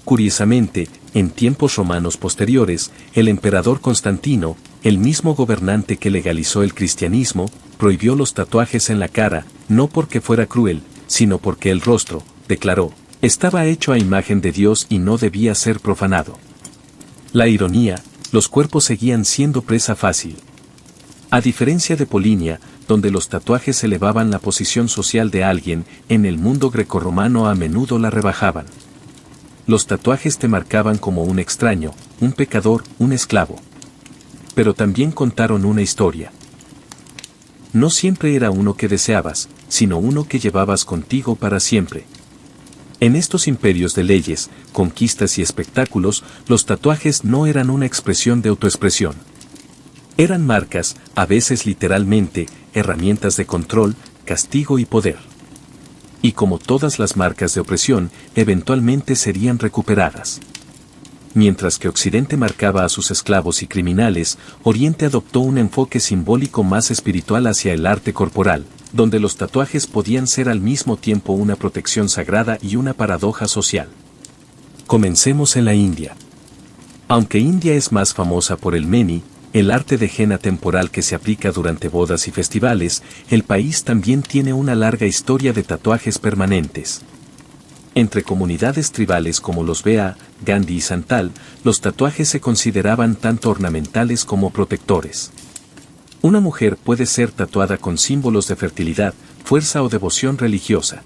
Curiosamente, en tiempos romanos posteriores, el emperador Constantino, el mismo gobernante que legalizó el cristianismo, prohibió los tatuajes en la cara, no porque fuera cruel, sino porque el rostro, declaró, estaba hecho a imagen de Dios y no debía ser profanado. La ironía, los cuerpos seguían siendo presa fácil. A diferencia de Polinia, donde los tatuajes elevaban la posición social de alguien, en el mundo grecorromano a menudo la rebajaban. Los tatuajes te marcaban como un extraño, un pecador, un esclavo. Pero también contaron una historia. No siempre era uno que deseabas, sino uno que llevabas contigo para siempre. En estos imperios de leyes, conquistas y espectáculos, los tatuajes no eran una expresión de autoexpresión. Eran marcas, a veces literalmente, herramientas de control, castigo y poder. Y como todas las marcas de opresión, eventualmente serían recuperadas. Mientras que Occidente marcaba a sus esclavos y criminales, Oriente adoptó un enfoque simbólico más espiritual hacia el arte corporal, donde los tatuajes podían ser al mismo tiempo una protección sagrada y una paradoja social. Comencemos en la India. Aunque India es más famosa por el meni, el arte de henna temporal que se aplica durante bodas y festivales, el país también tiene una larga historia de tatuajes permanentes. Entre comunidades tribales como los Bea, Gandhi y Santal, los tatuajes se consideraban tanto ornamentales como protectores. Una mujer puede ser tatuada con símbolos de fertilidad, fuerza o devoción religiosa.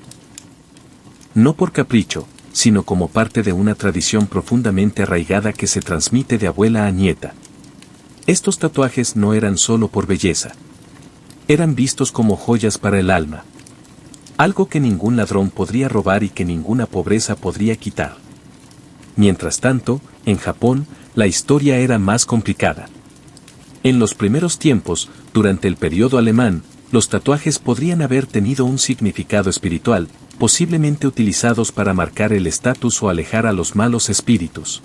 No por capricho, sino como parte de una tradición profundamente arraigada que se transmite de abuela a nieta. Estos tatuajes no eran solo por belleza. Eran vistos como joyas para el alma. Algo que ningún ladrón podría robar y que ninguna pobreza podría quitar. Mientras tanto, en Japón, la historia era más complicada. En los primeros tiempos, durante el periodo alemán, los tatuajes podrían haber tenido un significado espiritual, posiblemente utilizados para marcar el estatus o alejar a los malos espíritus.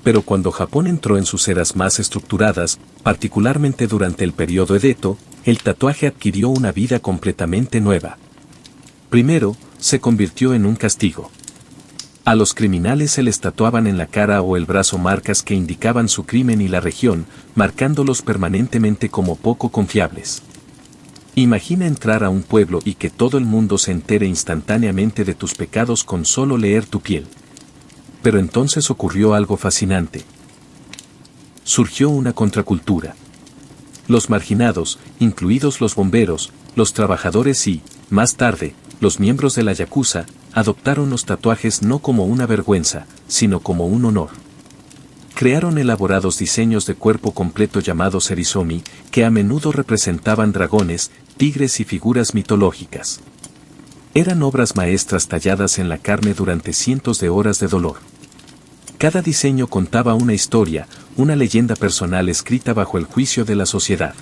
Pero cuando Japón entró en sus eras más estructuradas, particularmente durante el periodo Edo, el tatuaje adquirió una vida completamente nueva. Primero, se convirtió en un castigo. A los criminales se les tatuaban en la cara o el brazo marcas que indicaban su crimen y la región, marcándolos permanentemente como poco confiables. Imagina entrar a un pueblo y que todo el mundo se entere instantáneamente de tus pecados con solo leer tu piel. Pero entonces ocurrió algo fascinante. Surgió una contracultura. Los marginados, incluidos los bomberos, los trabajadores y, más tarde, los miembros de la yakuza, adoptaron los tatuajes no como una vergüenza, sino como un honor. Crearon elaborados diseños de cuerpo completo llamados erizomi, que a menudo representaban dragones, tigres y figuras mitológicas. Eran obras maestras talladas en la carne durante cientos de horas de dolor. Cada diseño contaba una historia, una leyenda personal escrita bajo el juicio de la sociedad.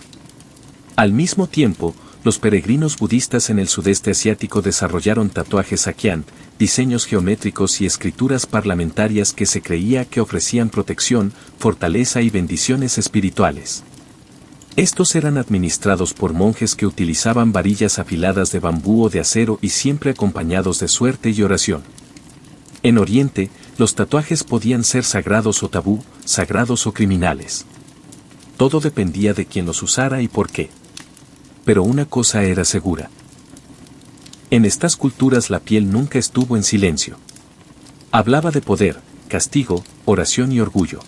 Al mismo tiempo, los peregrinos budistas en el sudeste asiático desarrollaron tatuajes Sakyan, diseños geométricos y escrituras parlamentarias que se creía que ofrecían protección, fortaleza y bendiciones espirituales. Estos eran administrados por monjes que utilizaban varillas afiladas de bambú o de acero y siempre acompañados de suerte y oración. En Oriente, los tatuajes podían ser sagrados o tabú, sagrados o criminales. Todo dependía de quién los usara y por qué. Pero una cosa era segura. En estas culturas la piel nunca estuvo en silencio. Hablaba de poder, castigo, oración y orgullo.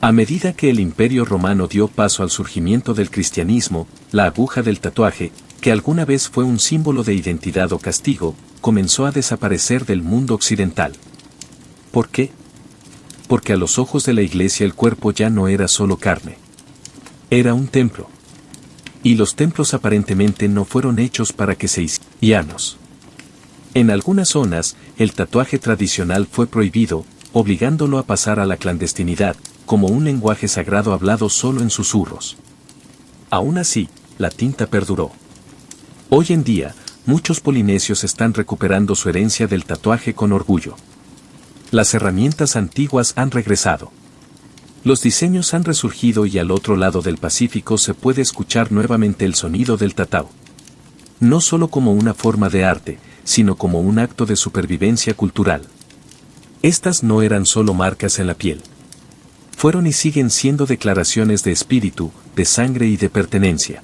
A medida que el Imperio Romano dio paso al surgimiento del cristianismo, la aguja del tatuaje, que alguna vez fue un símbolo de identidad o castigo, comenzó a desaparecer del mundo occidental. ¿Por qué? Porque a los ojos de la Iglesia el cuerpo ya no era solo carne. Era un templo. Y los templos aparentemente no fueron hechos para que se hicieran. En algunas zonas, el tatuaje tradicional fue prohibido, obligándolo a pasar a la clandestinidad, como un lenguaje sagrado hablado solo en susurros. Aún así, la tinta perduró. Hoy en día, muchos polinesios están recuperando su herencia del tatuaje con orgullo. Las herramientas antiguas han regresado. Los diseños han resurgido y al otro lado del Pacífico se puede escuchar nuevamente el sonido del tatau. No solo como una forma de arte, sino como un acto de supervivencia cultural. Estas no eran solo marcas en la piel. Fueron y siguen siendo declaraciones de espíritu, de sangre y de pertenencia.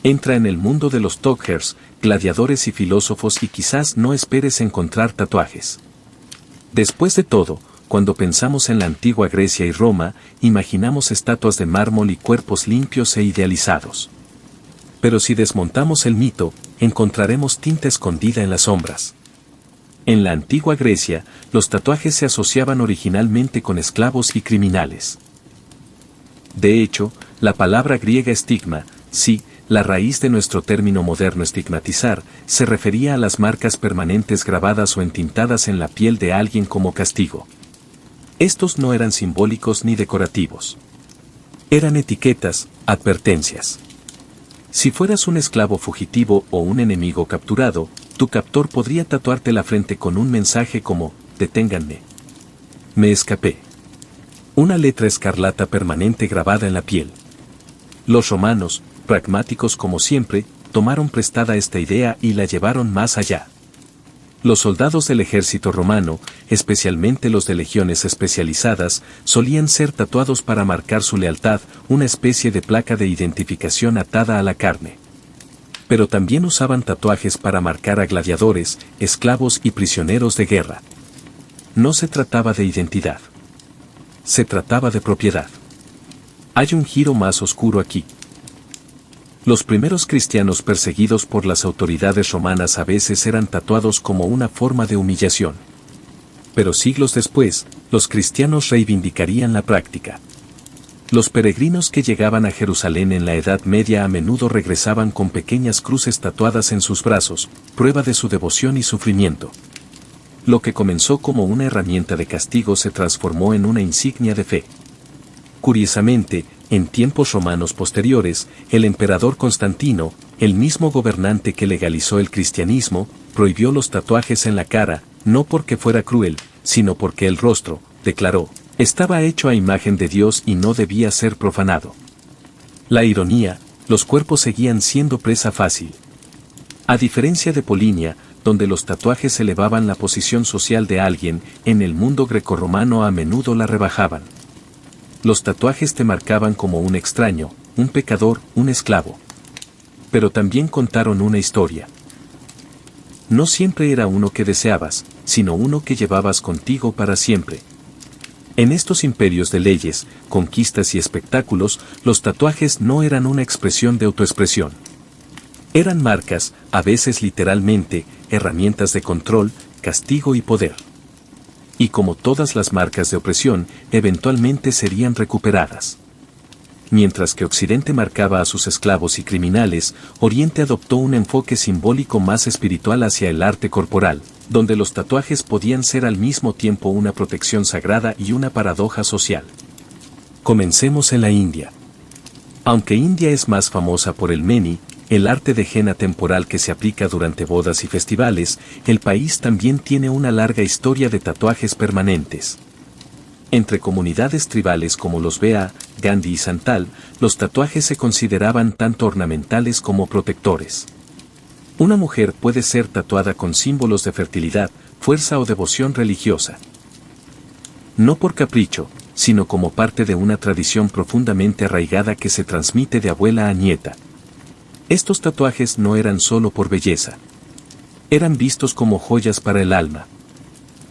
Entra en el mundo de los talkers, gladiadores y filósofos y quizás no esperes encontrar tatuajes. Después de todo, cuando pensamos en la antigua Grecia y Roma, imaginamos estatuas de mármol y cuerpos limpios e idealizados. Pero si desmontamos el mito, encontraremos tinta escondida en las sombras. En la antigua Grecia, los tatuajes se asociaban originalmente con esclavos y criminales. De hecho, la palabra griega estigma, sí, la raíz de nuestro término moderno estigmatizar, se refería a las marcas permanentes grabadas o entintadas en la piel de alguien como castigo. Estos no eran simbólicos ni decorativos. Eran etiquetas, advertencias. Si fueras un esclavo fugitivo o un enemigo capturado, tu captor podría tatuarte la frente con un mensaje como, deténganme. Me escapé. Una letra escarlata permanente grabada en la piel. Los romanos, pragmáticos como siempre, tomaron prestada esta idea y la llevaron más allá. Los soldados del ejército romano, especialmente los de legiones especializadas, solían ser tatuados para marcar su lealtad, una especie de placa de identificación atada a la carne. Pero también usaban tatuajes para marcar a gladiadores, esclavos y prisioneros de guerra. No se trataba de identidad. Se trataba de propiedad. Hay un giro más oscuro aquí. Los primeros cristianos perseguidos por las autoridades romanas a veces eran tatuados como una forma de humillación. Pero siglos después, los cristianos reivindicarían la práctica. Los peregrinos que llegaban a Jerusalén en la Edad Media a menudo regresaban con pequeñas cruces tatuadas en sus brazos, prueba de su devoción y sufrimiento. Lo que comenzó como una herramienta de castigo se transformó en una insignia de fe. Curiosamente, en tiempos romanos posteriores, el emperador Constantino, el mismo gobernante que legalizó el cristianismo, prohibió los tatuajes en la cara, no porque fuera cruel, sino porque el rostro, declaró, estaba hecho a imagen de Dios y no debía ser profanado. La ironía, los cuerpos seguían siendo presa fácil. A diferencia de Polinia, donde los tatuajes elevaban la posición social de alguien, en el mundo grecorromano a menudo la rebajaban. Los tatuajes te marcaban como un extraño, un pecador, un esclavo. Pero también contaron una historia. No siempre era uno que deseabas, sino uno que llevabas contigo para siempre. En estos imperios de leyes, conquistas y espectáculos, los tatuajes no eran una expresión de autoexpresión. Eran marcas, a veces literalmente, herramientas de control, castigo y poder. Y como todas las marcas de opresión, eventualmente serían recuperadas. Mientras que Occidente marcaba a sus esclavos y criminales, Oriente adoptó un enfoque simbólico más espiritual hacia el arte corporal, donde los tatuajes podían ser al mismo tiempo una protección sagrada y una paradoja social. Comencemos en la India. Aunque India es más famosa por el meni, el arte de henna temporal que se aplica durante bodas y festivales, el país también tiene una larga historia de tatuajes permanentes. Entre comunidades tribales como los Bea, Gandhi y Santal, los tatuajes se consideraban tanto ornamentales como protectores. Una mujer puede ser tatuada con símbolos de fertilidad, fuerza o devoción religiosa. No por capricho, sino como parte de una tradición profundamente arraigada que se transmite de abuela a nieta. Estos tatuajes no eran solo por belleza. Eran vistos como joyas para el alma.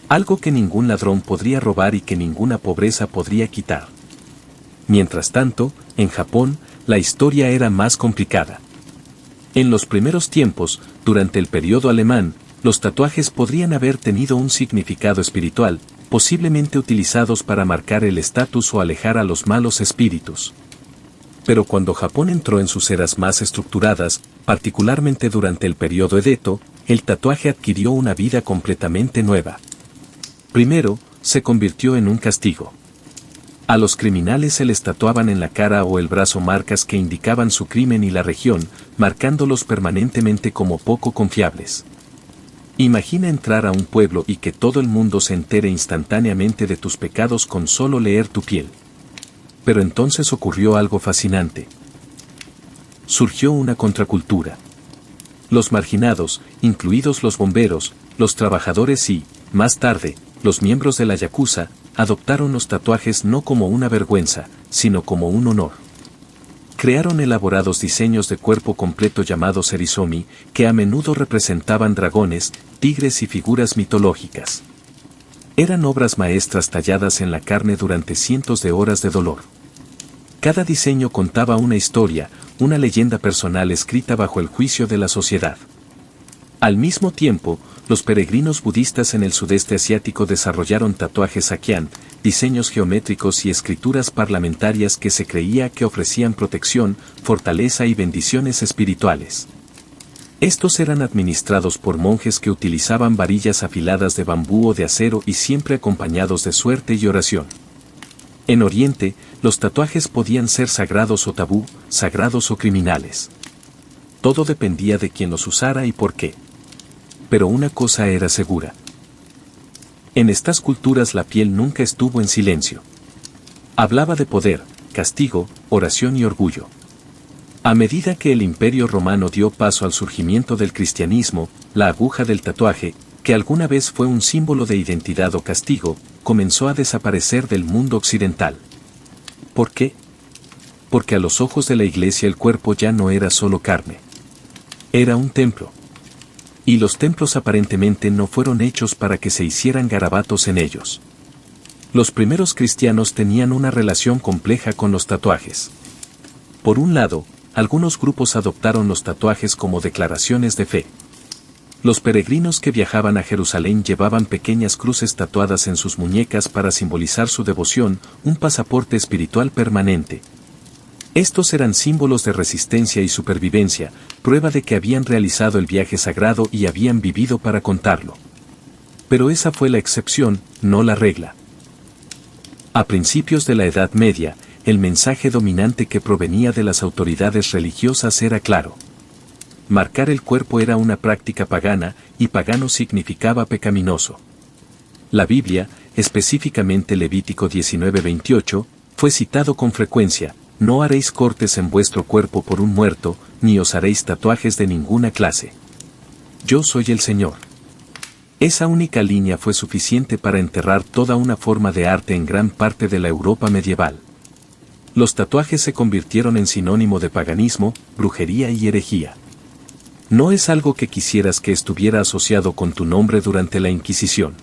Algo que ningún ladrón podría robar y que ninguna pobreza podría quitar. Mientras tanto, en Japón, la historia era más complicada. En los primeros tiempos, durante el periodo alemán, los tatuajes podrían haber tenido un significado espiritual, posiblemente utilizados para marcar el estatus o alejar a los malos espíritus. Pero cuando Japón entró en sus eras más estructuradas, particularmente durante el periodo Edo, el tatuaje adquirió una vida completamente nueva. Primero, se convirtió en un castigo. A los criminales se les tatuaban en la cara o el brazo marcas que indicaban su crimen y la región, marcándolos permanentemente como poco confiables. Imagina entrar a un pueblo y que todo el mundo se entere instantáneamente de tus pecados con solo leer tu piel. Pero entonces ocurrió algo fascinante. Surgió una contracultura. Los marginados, incluidos los bomberos, los trabajadores y, más tarde, los miembros de la Yakuza, adoptaron los tatuajes no como una vergüenza, sino como un honor. Crearon elaborados diseños de cuerpo completo llamados erizomi, que a menudo representaban dragones, tigres y figuras mitológicas. Eran obras maestras talladas en la carne durante cientos de horas de dolor. Cada diseño contaba una historia, una leyenda personal escrita bajo el juicio de la sociedad. Al mismo tiempo, los peregrinos budistas en el sudeste asiático desarrollaron tatuajes sakyán, diseños geométricos y escrituras parlamentarias que se creía que ofrecían protección, fortaleza y bendiciones espirituales. Estos eran administrados por monjes que utilizaban varillas afiladas de bambú o de acero y siempre acompañados de suerte y oración. En Oriente, los tatuajes podían ser sagrados o tabú, sagrados o criminales. Todo dependía de quién los usara y por qué. Pero una cosa era segura. En estas culturas la piel nunca estuvo en silencio. Hablaba de poder, castigo, oración y orgullo. A medida que el Imperio Romano dio paso al surgimiento del cristianismo, la aguja del tatuaje, que alguna vez fue un símbolo de identidad o castigo, comenzó a desaparecer del mundo occidental. ¿Por qué? Porque a los ojos de la Iglesia el cuerpo ya no era solo carne. Era un templo. Y los templos aparentemente no fueron hechos para que se hicieran garabatos en ellos. Los primeros cristianos tenían una relación compleja con los tatuajes. Por un lado, algunos grupos adoptaron los tatuajes como declaraciones de fe. Los peregrinos que viajaban a Jerusalén llevaban pequeñas cruces tatuadas en sus muñecas para simbolizar su devoción, un pasaporte espiritual permanente. Estos eran símbolos de resistencia y supervivencia, prueba de que habían realizado el viaje sagrado y habían vivido para contarlo. Pero esa fue la excepción, no la regla. A principios de la Edad Media, el mensaje dominante que provenía de las autoridades religiosas era claro. Marcar el cuerpo era una práctica pagana, y pagano significaba pecaminoso. La Biblia, específicamente Levítico 19:28, fue citado con frecuencia, no haréis cortes en vuestro cuerpo por un muerto, ni os haréis tatuajes de ninguna clase. Yo soy el Señor. Esa única línea fue suficiente para enterrar toda una forma de arte en gran parte de la Europa medieval. Los tatuajes se convirtieron en sinónimo de paganismo, brujería y herejía. No es algo que quisieras que estuviera asociado con tu nombre durante la Inquisición.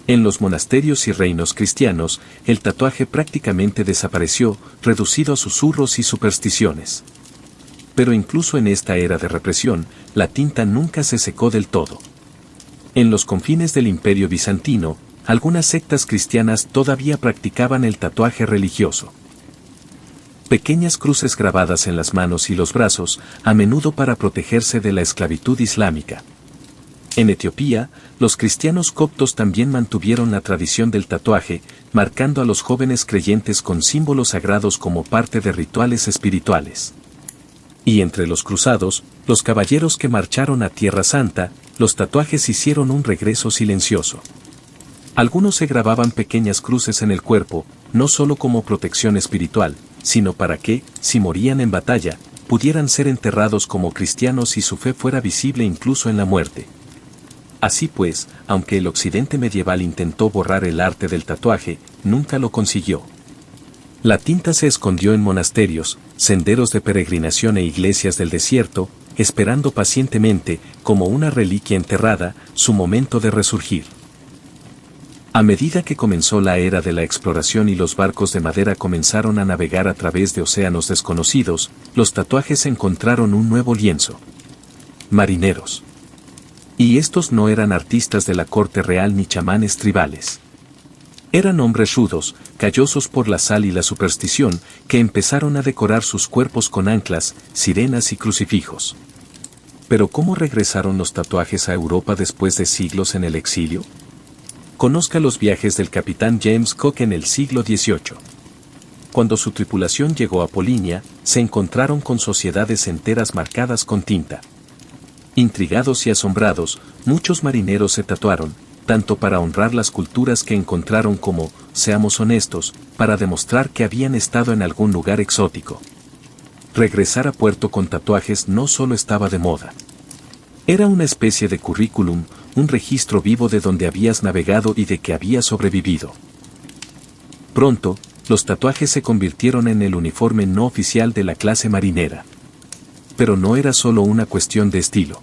En los monasterios y reinos cristianos, el tatuaje prácticamente desapareció, reducido a susurros y supersticiones. Pero incluso en esta era de represión, la tinta nunca se secó del todo. En los confines del Imperio bizantino, algunas sectas cristianas todavía practicaban el tatuaje religioso. Pequeñas cruces grabadas en las manos y los brazos, a menudo para protegerse de la esclavitud islámica. En Etiopía, los cristianos coptos también mantuvieron la tradición del tatuaje, marcando a los jóvenes creyentes con símbolos sagrados como parte de rituales espirituales. Y entre los cruzados, los caballeros que marcharon a Tierra Santa, los tatuajes hicieron un regreso silencioso. Algunos se grababan pequeñas cruces en el cuerpo, no solo como protección espiritual, sino para que, si morían en batalla, pudieran ser enterrados como cristianos y su fe fuera visible incluso en la muerte. Así pues, aunque el occidente medieval intentó borrar el arte del tatuaje, nunca lo consiguió. La tinta se escondió en monasterios, senderos de peregrinación e iglesias del desierto, esperando pacientemente, como una reliquia enterrada, su momento de resurgir. A medida que comenzó la era de la exploración y los barcos de madera comenzaron a navegar a través de océanos desconocidos, los tatuajes encontraron un nuevo lienzo. Marineros. Y estos no eran artistas de la corte real ni chamanes tribales. Eran hombres rudos, callosos por la sal y la superstición, que empezaron a decorar sus cuerpos con anclas, sirenas y crucifijos. Pero ¿cómo regresaron los tatuajes a Europa después de siglos en el exilio? Conozca los viajes del capitán James Cook en el siglo XVIII. Cuando su tripulación llegó a Polinia, se encontraron con sociedades enteras marcadas con tinta. Intrigados y asombrados, muchos marineros se tatuaron, tanto para honrar las culturas que encontraron como, seamos honestos, para demostrar que habían estado en algún lugar exótico. Regresar a puerto con tatuajes no solo estaba de moda. Era una especie de currículum, un registro vivo de donde habías navegado y de que habías sobrevivido. Pronto, los tatuajes se convirtieron en el uniforme no oficial de la clase marinera. Pero no era solo una cuestión de estilo.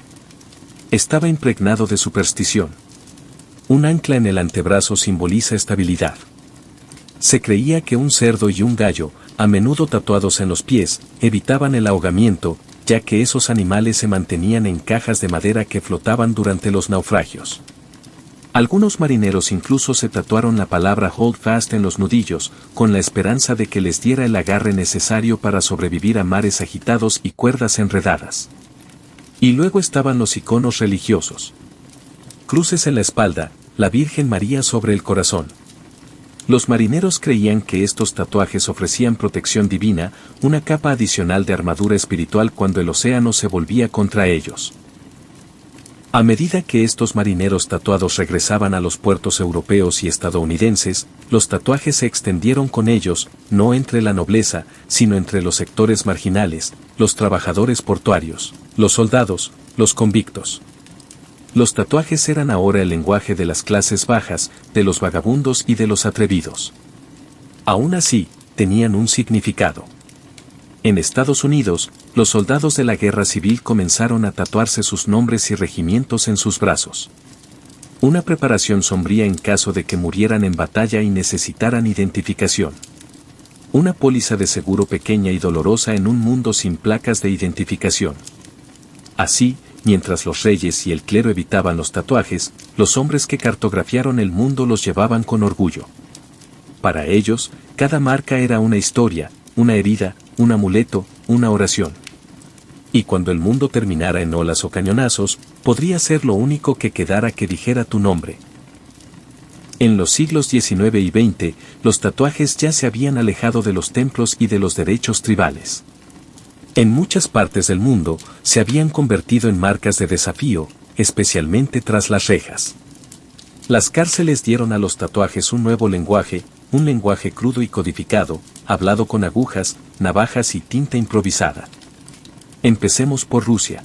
Estaba impregnado de superstición. Un ancla en el antebrazo simboliza estabilidad. Se creía que un cerdo y un gallo, a menudo tatuados en los pies, evitaban el ahogamiento, ya que esos animales se mantenían en cajas de madera que flotaban durante los naufragios. Algunos marineros incluso se tatuaron la palabra Hold Fast en los nudillos, con la esperanza de que les diera el agarre necesario para sobrevivir a mares agitados y cuerdas enredadas. Y luego estaban los iconos religiosos. Cruces en la espalda, la Virgen María sobre el corazón. Los marineros creían que estos tatuajes ofrecían protección divina, una capa adicional de armadura espiritual cuando el océano se volvía contra ellos. A medida que estos marineros tatuados regresaban a los puertos europeos y estadounidenses, los tatuajes se extendieron con ellos, no entre la nobleza, sino entre los sectores marginales, los trabajadores portuarios, los soldados, los convictos. Los tatuajes eran ahora el lenguaje de las clases bajas, de los vagabundos y de los atrevidos. Aún así, tenían un significado. En Estados Unidos, los soldados de la guerra civil comenzaron a tatuarse sus nombres y regimientos en sus brazos. Una preparación sombría en caso de que murieran en batalla y necesitaran identificación. Una póliza de seguro pequeña y dolorosa en un mundo sin placas de identificación. Así, mientras los reyes y el clero evitaban los tatuajes, los hombres que cartografiaron el mundo los llevaban con orgullo. Para ellos, cada marca era una historia, una herida, un amuleto, una oración. Y cuando el mundo terminara en olas o cañonazos, podría ser lo único que quedara que dijera tu nombre. En los siglos XIX y XX, los tatuajes ya se habían alejado de los templos y de los derechos tribales. En muchas partes del mundo, se habían convertido en marcas de desafío, especialmente tras las rejas. Las cárceles dieron a los tatuajes un nuevo lenguaje, un lenguaje crudo y codificado, hablado con agujas, navajas y tinta improvisada. Empecemos por Rusia.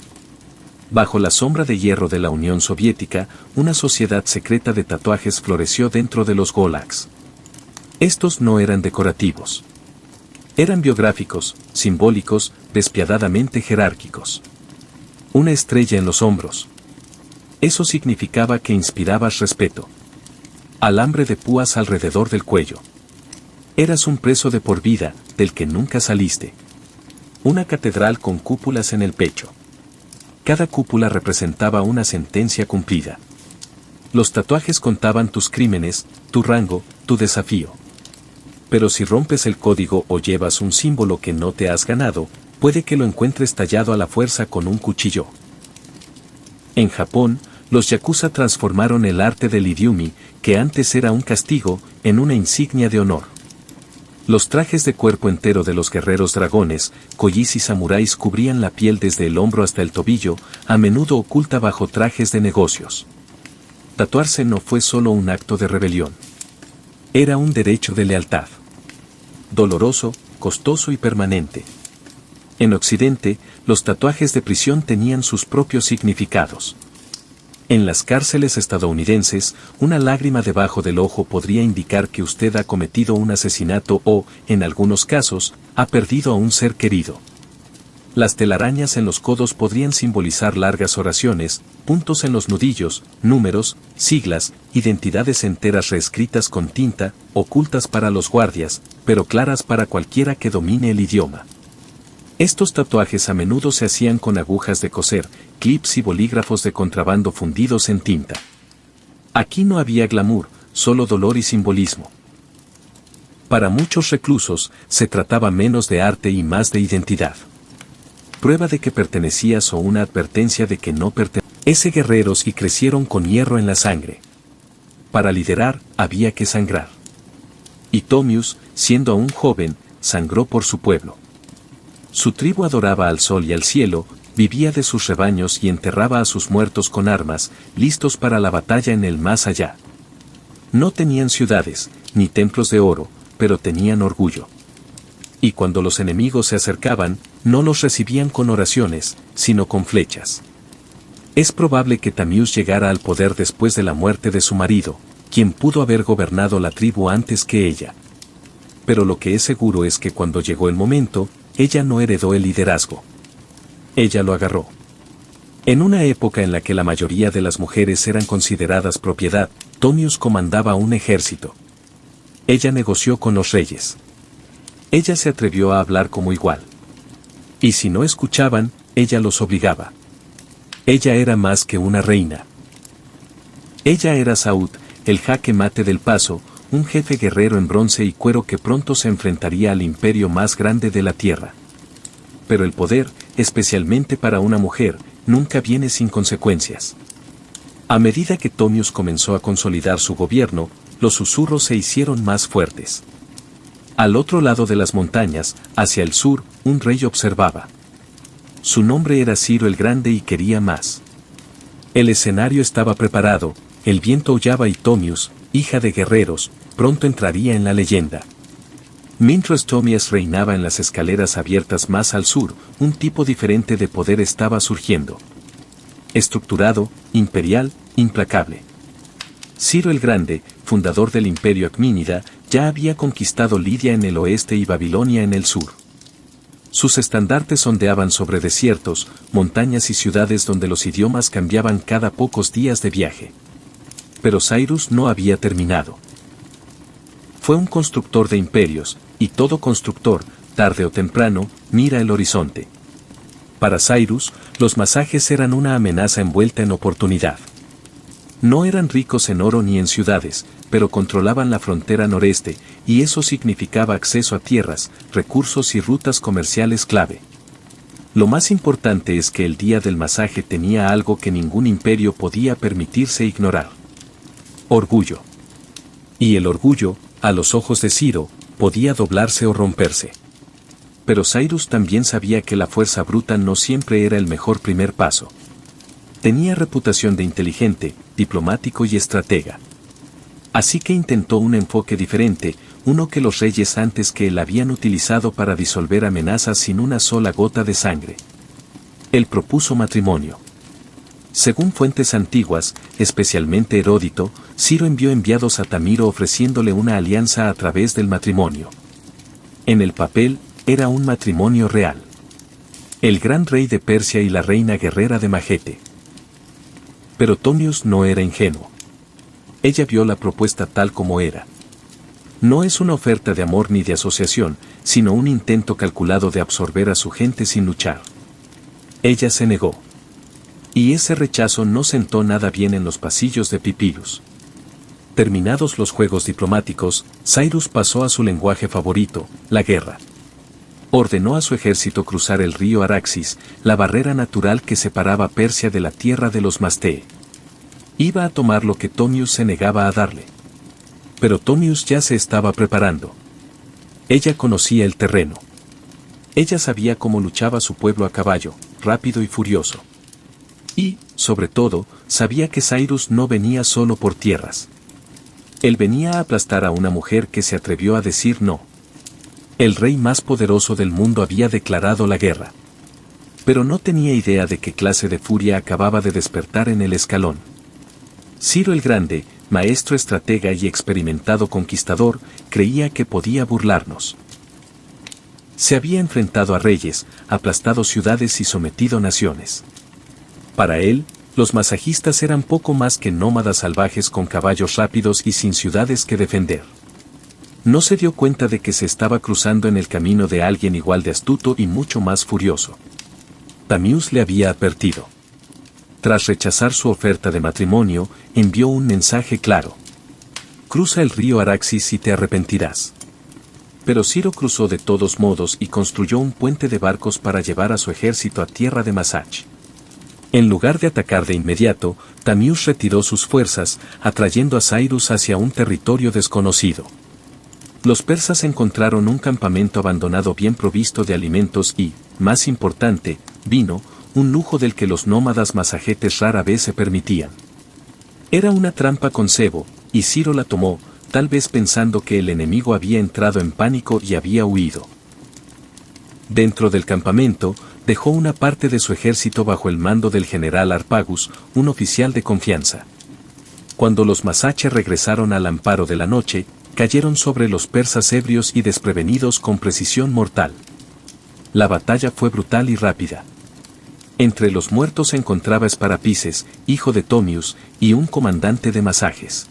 Bajo la sombra de hierro de la Unión Soviética, una sociedad secreta de tatuajes floreció dentro de los gulags. Estos no eran decorativos. Eran biográficos, simbólicos, despiadadamente jerárquicos. Una estrella en los hombros. Eso significaba que inspirabas respeto. Alambre de púas alrededor del cuello. Eras un preso de por vida, del que nunca saliste. Una catedral con cúpulas en el pecho. Cada cúpula representaba una sentencia cumplida. Los tatuajes contaban tus crímenes, tu rango, tu desafío. Pero si rompes el código o llevas un símbolo que no te has ganado, puede que lo encuentres tallado a la fuerza con un cuchillo. En Japón, los yakuza transformaron el arte del idiumi, que antes era un castigo, en una insignia de honor. Los trajes de cuerpo entero de los guerreros dragones, koyis y samuráis cubrían la piel desde el hombro hasta el tobillo, a menudo oculta bajo trajes de negocios. Tatuarse no fue solo un acto de rebelión. Era un derecho de lealtad. Doloroso, costoso y permanente. En Occidente, los tatuajes de prisión tenían sus propios significados. En las cárceles estadounidenses, una lágrima debajo del ojo podría indicar que usted ha cometido un asesinato o, en algunos casos, ha perdido a un ser querido. Las telarañas en los codos podrían simbolizar largas oraciones, puntos en los nudillos, números, siglas, identidades enteras reescritas con tinta, ocultas para los guardias, pero claras para cualquiera que domine el idioma. Estos tatuajes a menudo se hacían con agujas de coser, clips y bolígrafos de contrabando fundidos en tinta. Aquí no había glamour, solo dolor y simbolismo. Para muchos reclusos, se trataba menos de arte y más de identidad. Prueba de que pertenecías o una advertencia de que no pertenecías. Ese guerreros y crecieron con hierro en la sangre. Para liderar, había que sangrar. Y Tomius, siendo aún joven, sangró por su pueblo. Su tribu adoraba al sol y al cielo, vivía de sus rebaños y enterraba a sus muertos con armas, listos para la batalla en el más allá. No tenían ciudades, ni templos de oro, pero tenían orgullo. Y cuando los enemigos se acercaban, no los recibían con oraciones, sino con flechas. Es probable que Tamius llegara al poder después de la muerte de su marido, quien pudo haber gobernado la tribu antes que ella. Pero lo que es seguro es que cuando llegó el momento, ella no heredó el liderazgo. Ella lo agarró. En una época en la que la mayoría de las mujeres eran consideradas propiedad, Tomius comandaba un ejército. Ella negoció con los reyes. Ella se atrevió a hablar como igual. Y si no escuchaban, ella los obligaba. Ella era más que una reina. Ella era Saud, el jaque mate del paso, un jefe guerrero en bronce y cuero que pronto se enfrentaría al imperio más grande de la tierra. Pero el poder, especialmente para una mujer, nunca viene sin consecuencias. A medida que Tomius comenzó a consolidar su gobierno, los susurros se hicieron más fuertes. Al otro lado de las montañas, hacia el sur, un rey observaba. Su nombre era Ciro el Grande y quería más. El escenario estaba preparado, el viento aullaba y Tomius, hija de guerreros, pronto entraría en la leyenda. Mientras Tomius reinaba en las escaleras abiertas más al sur, un tipo diferente de poder estaba surgiendo. Estructurado, imperial, implacable. Ciro el Grande, fundador del imperio Acmínida, ya había conquistado Lidia en el oeste y Babilonia en el sur. Sus estandartes ondeaban sobre desiertos, montañas y ciudades donde los idiomas cambiaban cada pocos días de viaje. Pero Cyrus no había terminado. Fue un constructor de imperios, y todo constructor, tarde o temprano, mira el horizonte. Para Cyrus, los masajes eran una amenaza envuelta en oportunidad. No eran ricos en oro ni en ciudades, pero controlaban la frontera noreste, y eso significaba acceso a tierras, recursos y rutas comerciales clave. Lo más importante es que el día del masaje tenía algo que ningún imperio podía permitirse ignorar. Orgullo. Y el orgullo, a los ojos de Ciro, podía doblarse o romperse. Pero Cyrus también sabía que la fuerza bruta no siempre era el mejor primer paso. Tenía reputación de inteligente, diplomático y estratega. Así que intentó un enfoque diferente, uno que los reyes antes que él habían utilizado para disolver amenazas sin una sola gota de sangre. Él propuso matrimonio. Según fuentes antiguas, especialmente Heródoto, Ciro envió enviados a Tamiro ofreciéndole una alianza a través del matrimonio. En el papel, era un matrimonio real. El gran rey de Persia y la reina guerrera de Majete. Pero Tomius no era ingenuo. Ella vio la propuesta tal como era. No es una oferta de amor ni de asociación, sino un intento calculado de absorber a su gente sin luchar. Ella se negó. Y ese rechazo no sentó nada bien en los pasillos de Pipirus. Terminados los juegos diplomáticos, Cyrus pasó a su lenguaje favorito, la guerra. Ordenó a su ejército cruzar el río Araxis, la barrera natural que separaba Persia de la tierra de los Mastee. Iba a tomar lo que Tomius se negaba a darle. Pero Tomius ya se estaba preparando. Ella conocía el terreno. Ella sabía cómo luchaba su pueblo a caballo, rápido y furioso. Y, sobre todo, sabía que Cyrus no venía solo por tierras. Él venía a aplastar a una mujer que se atrevió a decir no. El rey más poderoso del mundo había declarado la guerra. Pero no tenía idea de qué clase de furia acababa de despertar en el escalón. Ciro el Grande, maestro estratega y experimentado conquistador, creía que podía burlarnos. Se había enfrentado a reyes, aplastado ciudades y sometido naciones. Para él, los masajistas eran poco más que nómadas salvajes con caballos rápidos y sin ciudades que defender. No se dio cuenta de que se estaba cruzando en el camino de alguien igual de astuto y mucho más furioso. Tamius le había advertido. Tras rechazar su oferta de matrimonio, envió un mensaje claro. Cruza el río Araxis y te arrepentirás. Pero Ciro cruzó de todos modos y construyó un puente de barcos para llevar a su ejército a tierra de Masach. En lugar de atacar de inmediato, Tamius retiró sus fuerzas, atrayendo a Cyrus hacia un territorio desconocido. Los persas encontraron un campamento abandonado bien provisto de alimentos y, más importante, vino, un lujo del que los nómadas masajetes rara vez se permitían. Era una trampa con cebo, y Ciro la tomó, tal vez pensando que el enemigo había entrado en pánico y había huido. Dentro del campamento, dejó una parte de su ejército bajo el mando del general Harpagus, un oficial de confianza. Cuando los masaches regresaron al amparo de la noche, cayeron sobre los persas ebrios y desprevenidos con precisión mortal. La batalla fue brutal y rápida. Entre los muertos se encontraba Esparapices, hijo de Tomius, y un comandante de masajes.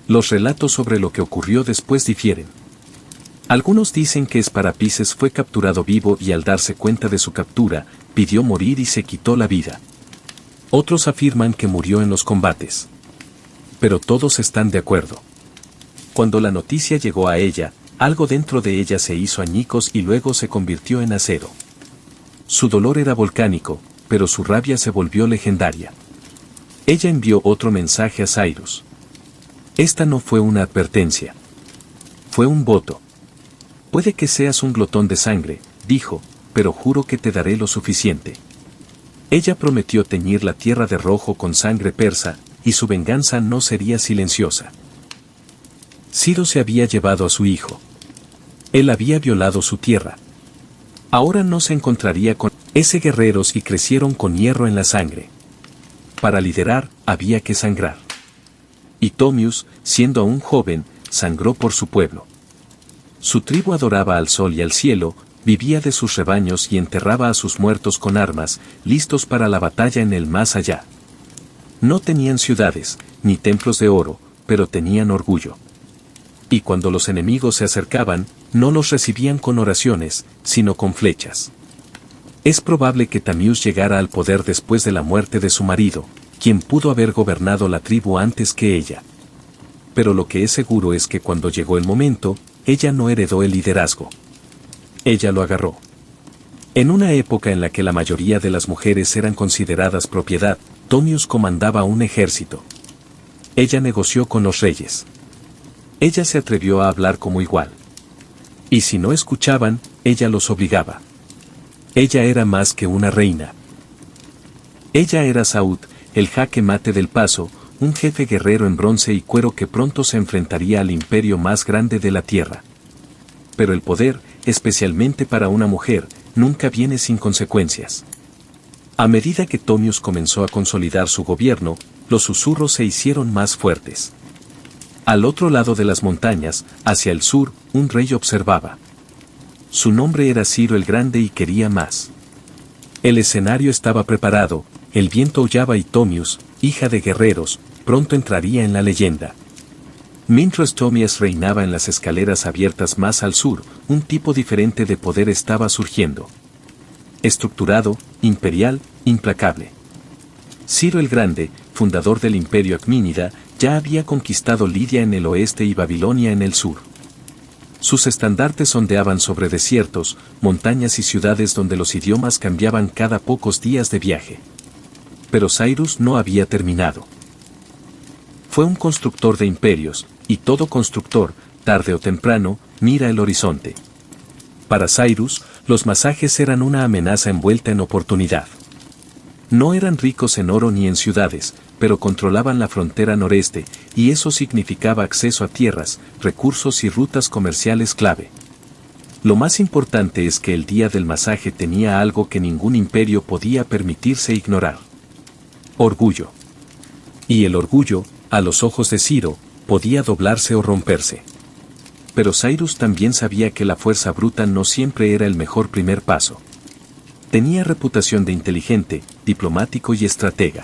Los relatos sobre lo que ocurrió después difieren. Algunos dicen que Esparapices fue capturado vivo y al darse cuenta de su captura, pidió morir y se quitó la vida. Otros afirman que murió en los combates. Pero todos están de acuerdo. Cuando la noticia llegó a ella, algo dentro de ella se hizo añicos y luego se convirtió en acero. Su dolor era volcánico, pero su rabia se volvió legendaria. Ella envió otro mensaje a Cyrus. Esta no fue una advertencia. Fue un voto. Puede que seas un glotón de sangre, dijo, pero juro que te daré lo suficiente. Ella prometió teñir la tierra de rojo con sangre persa, y su venganza no sería silenciosa. Ciro se había llevado a su hijo. Él había violado su tierra. Ahora no se encontraría con ese guerreros y crecieron con hierro en la sangre. Para liderar, había que sangrar. Y Tomius, siendo aún joven, sangró por su pueblo. Su tribu adoraba al sol y al cielo, vivía de sus rebaños y enterraba a sus muertos con armas, listos para la batalla en el más allá. No tenían ciudades, ni templos de oro, pero tenían orgullo. Y cuando los enemigos se acercaban, no los recibían con oraciones, sino con flechas. Es probable que Tamius llegara al poder después de la muerte de su marido, quien pudo haber gobernado la tribu antes que ella. Pero lo que es seguro es que cuando llegó el momento, ella no heredó el liderazgo. Ella lo agarró. En una época en la que la mayoría de las mujeres eran consideradas propiedad, Tomius comandaba un ejército. Ella negoció con los reyes. Ella se atrevió a hablar como igual. Y si no escuchaban, ella los obligaba. Ella era más que una reina. Ella era Saud, el jaque mate del paso, un jefe guerrero en bronce y cuero que pronto se enfrentaría al imperio más grande de la Tierra. Pero el poder, especialmente para una mujer, nunca viene sin consecuencias. A medida que Thomius comenzó a consolidar su gobierno, los susurros se hicieron más fuertes. Al otro lado de las montañas, hacia el sur, un rey observaba. Su nombre era Ciro el Grande y quería más. El escenario estaba preparado, el viento aullaba y Thomius, hija de guerreros, pronto entraría en la leyenda. Mientras Thomius reinaba en las escaleras abiertas más al sur, un tipo diferente de poder estaba surgiendo. Estructurado, imperial, implacable. Ciro el Grande, fundador del imperio Acmínida, ya había conquistado Lidia en el oeste y Babilonia en el sur. Sus estandartes ondeaban sobre desiertos, montañas y ciudades donde los idiomas cambiaban cada pocos días de viaje. Pero Cyrus no había terminado. Fue un constructor de imperios, y todo constructor, tarde o temprano, mira el horizonte. Para Cyrus, los masajes eran una amenaza envuelta en oportunidad. No eran ricos en oro ni en ciudades, pero controlaban la frontera noreste, y eso significaba acceso a tierras, recursos y rutas comerciales clave. Lo más importante es que el día del masaje tenía algo que ningún imperio podía permitirse ignorar. Orgullo. Y el orgullo, a los ojos de Ciro, podía doblarse o romperse. Pero Cyrus también sabía que la fuerza bruta no siempre era el mejor primer paso. Tenía reputación de inteligente, diplomático y estratega.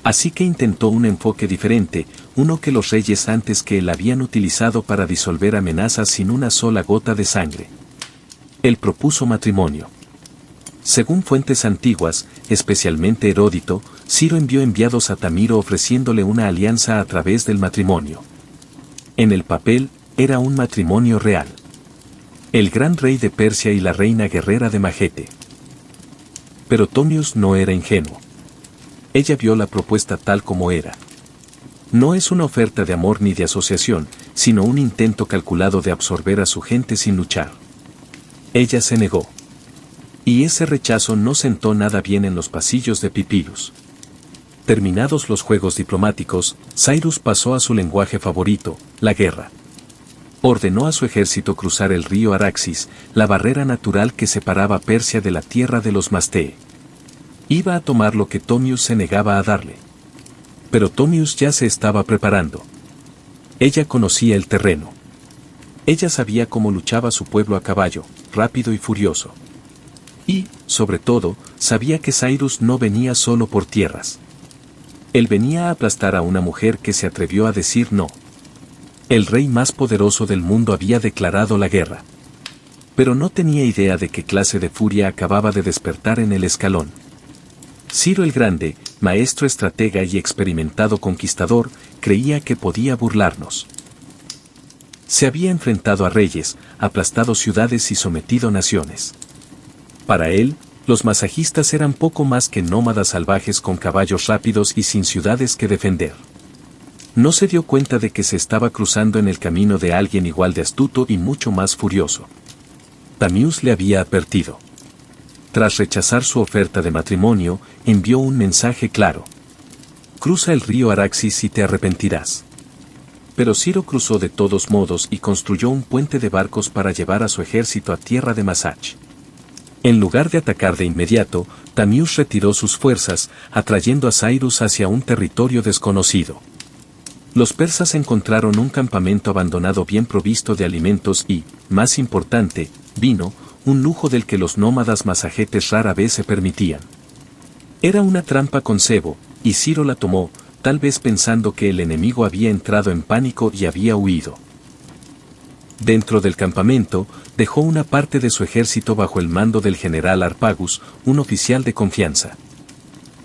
Así que intentó un enfoque diferente, uno que los reyes antes que él habían utilizado para disolver amenazas sin una sola gota de sangre. Él propuso matrimonio. Según fuentes antiguas, especialmente Heródoto, Ciro envió enviados a Tamiro ofreciéndole una alianza a través del matrimonio. En el papel, era un matrimonio real. El gran rey de Persia y la reina guerrera de Magete. Pero Thomius no era ingenuo. Ella vio la propuesta tal como era. No es una oferta de amor ni de asociación, sino un intento calculado de absorber a su gente sin luchar. Ella se negó. Y ese rechazo no sentó nada bien en los pasillos de Pipirus. Terminados los juegos diplomáticos, Cyrus pasó a su lenguaje favorito, la guerra. Ordenó a su ejército cruzar el río Araxis, la barrera natural que separaba Persia de la tierra de los Mastee. Iba a tomar lo que Thomius se negaba a darle. Pero Thomius ya se estaba preparando. Ella conocía el terreno. Ella sabía cómo luchaba su pueblo a caballo, rápido y furioso. Y, sobre todo, sabía que Cyrus no venía solo por tierras. Él venía a aplastar a una mujer que se atrevió a decir no. El rey más poderoso del mundo había declarado la guerra. Pero no tenía idea de qué clase de furia acababa de despertar en el escalón. Ciro el Grande, maestro estratega y experimentado conquistador, creía que podía burlarnos. Se había enfrentado a reyes, aplastado ciudades y sometido naciones. Para él, los masajistas eran poco más que nómadas salvajes con caballos rápidos y sin ciudades que defender. No se dio cuenta de que se estaba cruzando en el camino de alguien igual de astuto y mucho más furioso. Thomius le había advertido. Tras rechazar su oferta de matrimonio, envió un mensaje claro. Cruza el río Araxis y te arrepentirás. Pero Ciro cruzó de todos modos y construyó un puente de barcos para llevar a su ejército a tierra de Masach. En lugar de atacar de inmediato, Thomius retiró sus fuerzas, atrayendo a Cyrus hacia un territorio desconocido. Los persas encontraron un campamento abandonado bien provisto de alimentos y, más importante, vino, un lujo del que los nómadas masajetes rara vez se permitían. Era una trampa con cebo, y Ciro la tomó, tal vez pensando que el enemigo había entrado en pánico y había huido. Dentro del campamento, dejó una parte de su ejército bajo el mando del general Harpagus, un oficial de confianza.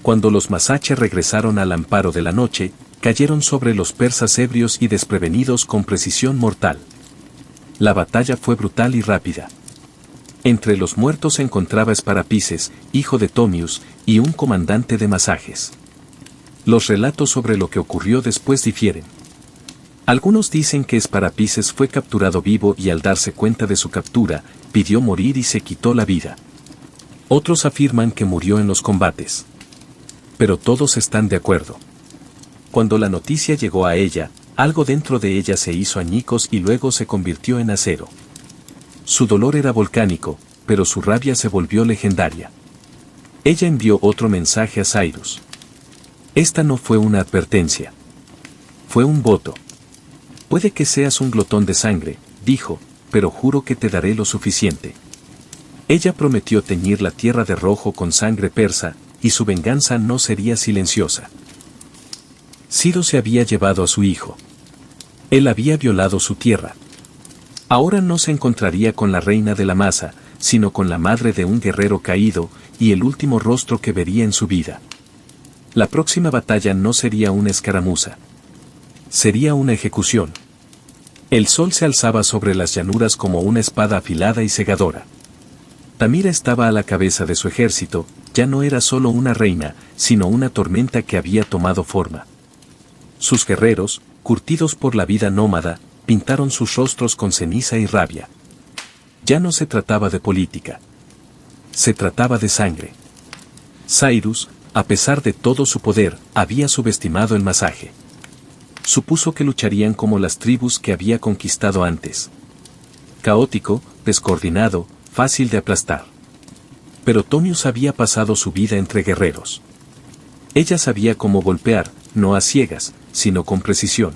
Cuando los masaches regresaron al amparo de la noche, cayeron sobre los persas ebrios y desprevenidos con precisión mortal. La batalla fue brutal y rápida. Entre los muertos se encontraba Esparapices, hijo de Thomius, y un comandante de masajes. Los relatos sobre lo que ocurrió después difieren. Algunos dicen que Esparapices fue capturado vivo y al darse cuenta de su captura, pidió morir y se quitó la vida. Otros afirman que murió en los combates. Pero todos están de acuerdo. Cuando la noticia llegó a ella, algo dentro de ella se hizo añicos y luego se convirtió en acero. Su dolor era volcánico, pero su rabia se volvió legendaria. Ella envió otro mensaje a Cyrus. Esta no fue una advertencia. Fue un voto. Puede que seas un glotón de sangre, dijo, pero juro que te daré lo suficiente. Ella prometió teñir la tierra de rojo con sangre persa, y su venganza no sería silenciosa. Ciro se había llevado a su hijo. Él había violado su tierra. Ahora no se encontraría con la reina de la masa, sino con la madre de un guerrero caído, y el último rostro que vería en su vida. La próxima batalla no sería una escaramuza. Sería una ejecución. El sol se alzaba sobre las llanuras como una espada afilada y cegadora. Tamira estaba a la cabeza de su ejército, ya no era solo una reina, sino una tormenta que había tomado forma. Sus guerreros, curtidos por la vida nómada, pintaron sus rostros con ceniza y rabia. Ya no se trataba de política. Se trataba de sangre. Cyrus, a pesar de todo su poder, había subestimado el masaje. Supuso que lucharían como las tribus que había conquistado antes. Caótico, descoordinado, fácil de aplastar. Pero Thomius había pasado su vida entre guerreros. Ella sabía cómo golpear, no a ciegas, sino con precisión.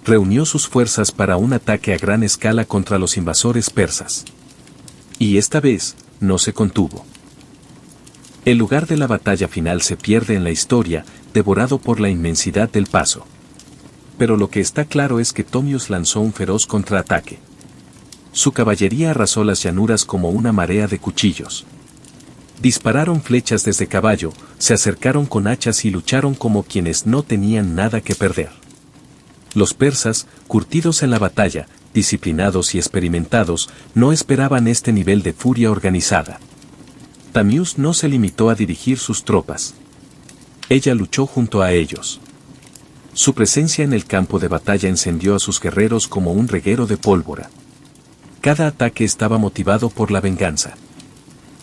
Reunió sus fuerzas para un ataque a gran escala contra los invasores persas. Y esta vez, no se contuvo. El lugar de la batalla final se pierde en la historia, devorado por la inmensidad del paso. Pero lo que está claro es que Thomius lanzó un feroz contraataque. Su caballería arrasó las llanuras como una marea de cuchillos. Dispararon flechas desde caballo, se acercaron con hachas y lucharon como quienes no tenían nada que perder. Los persas, curtidos en la batalla, disciplinados y experimentados, no esperaban este nivel de furia organizada. Thomius no se limitó a dirigir sus tropas. Ella luchó junto a ellos. Su presencia en el campo de batalla encendió a sus guerreros como un reguero de pólvora. Cada ataque estaba motivado por la venganza.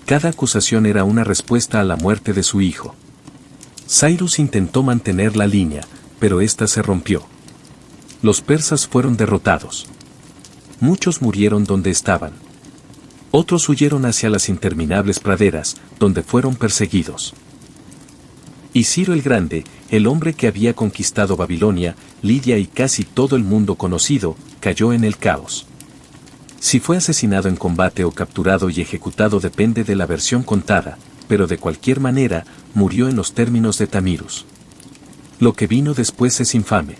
Cada acusación era una respuesta a la muerte de su hijo. Cyrus intentó mantener la línea, pero ésta se rompió. Los persas fueron derrotados. Muchos murieron donde estaban. Otros huyeron hacia las interminables praderas, donde fueron perseguidos. Y Ciro el Grande, el hombre que había conquistado Babilonia, Lidia y casi todo el mundo conocido, cayó en el caos. Si fue asesinado en combate o capturado y ejecutado depende de la versión contada, pero de cualquier manera, murió en los términos de Tamirus. Lo que vino después es infame.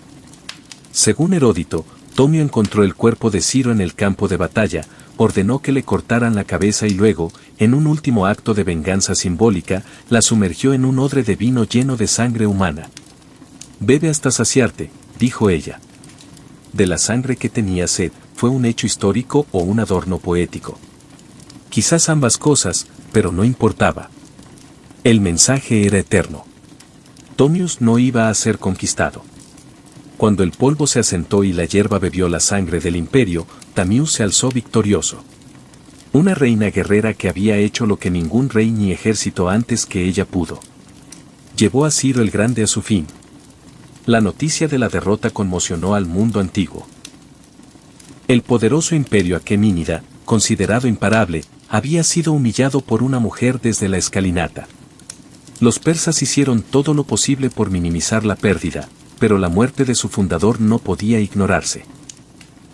Según Heródoto, Tomio encontró el cuerpo de Ciro en el campo de batalla, ordenó que le cortaran la cabeza y luego, en un último acto de venganza simbólica, la sumergió en un odre de vino lleno de sangre humana. «Bebe hasta saciarte», dijo ella. De la sangre que tenía sed, ¿fue un hecho histórico o un adorno poético? Quizás ambas cosas, pero no importaba. El mensaje era eterno. Thomius no iba a ser conquistado. Cuando el polvo se asentó y la hierba bebió la sangre del imperio, Thomius se alzó victorioso. Una reina guerrera que había hecho lo que ningún rey ni ejército antes que ella pudo. Llevó a Ciro el Grande a su fin. La noticia de la derrota conmocionó al mundo antiguo. El poderoso imperio aquemínida, considerado imparable, había sido humillado por una mujer desde la escalinata. Los persas hicieron todo lo posible por minimizar la pérdida, pero la muerte de su fundador no podía ignorarse.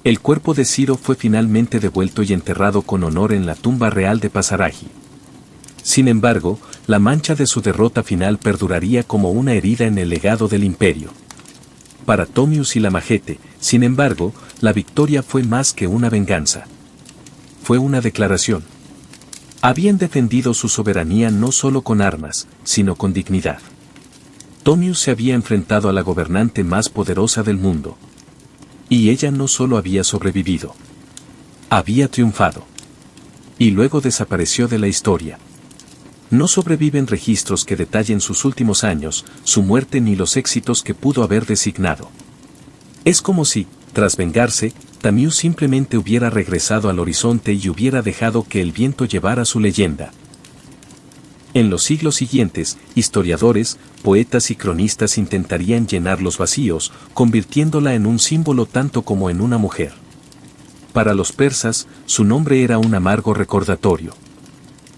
El cuerpo de Ciro fue finalmente devuelto y enterrado con honor en la tumba real de Pasaragi. Sin embargo, la mancha de su derrota final perduraría como una herida en el legado del imperio. Para Thomius y la Majete, sin embargo, la victoria fue más que una venganza. Fue una declaración. Habían defendido su soberanía no solo con armas, sino con dignidad. Thomius se había enfrentado a la gobernante más poderosa del mundo. Y ella no solo había sobrevivido. Había triunfado. Y luego desapareció de la historia. No sobreviven registros que detallen sus últimos años, su muerte ni los éxitos que pudo haber designado. Es como si, tras vengarse, Thomius simplemente hubiera regresado al horizonte y hubiera dejado que el viento llevara su leyenda. En los siglos siguientes, historiadores, poetas y cronistas intentarían llenar los vacíos, convirtiéndola en un símbolo tanto como en una mujer. Para los persas, su nombre era un amargo recordatorio.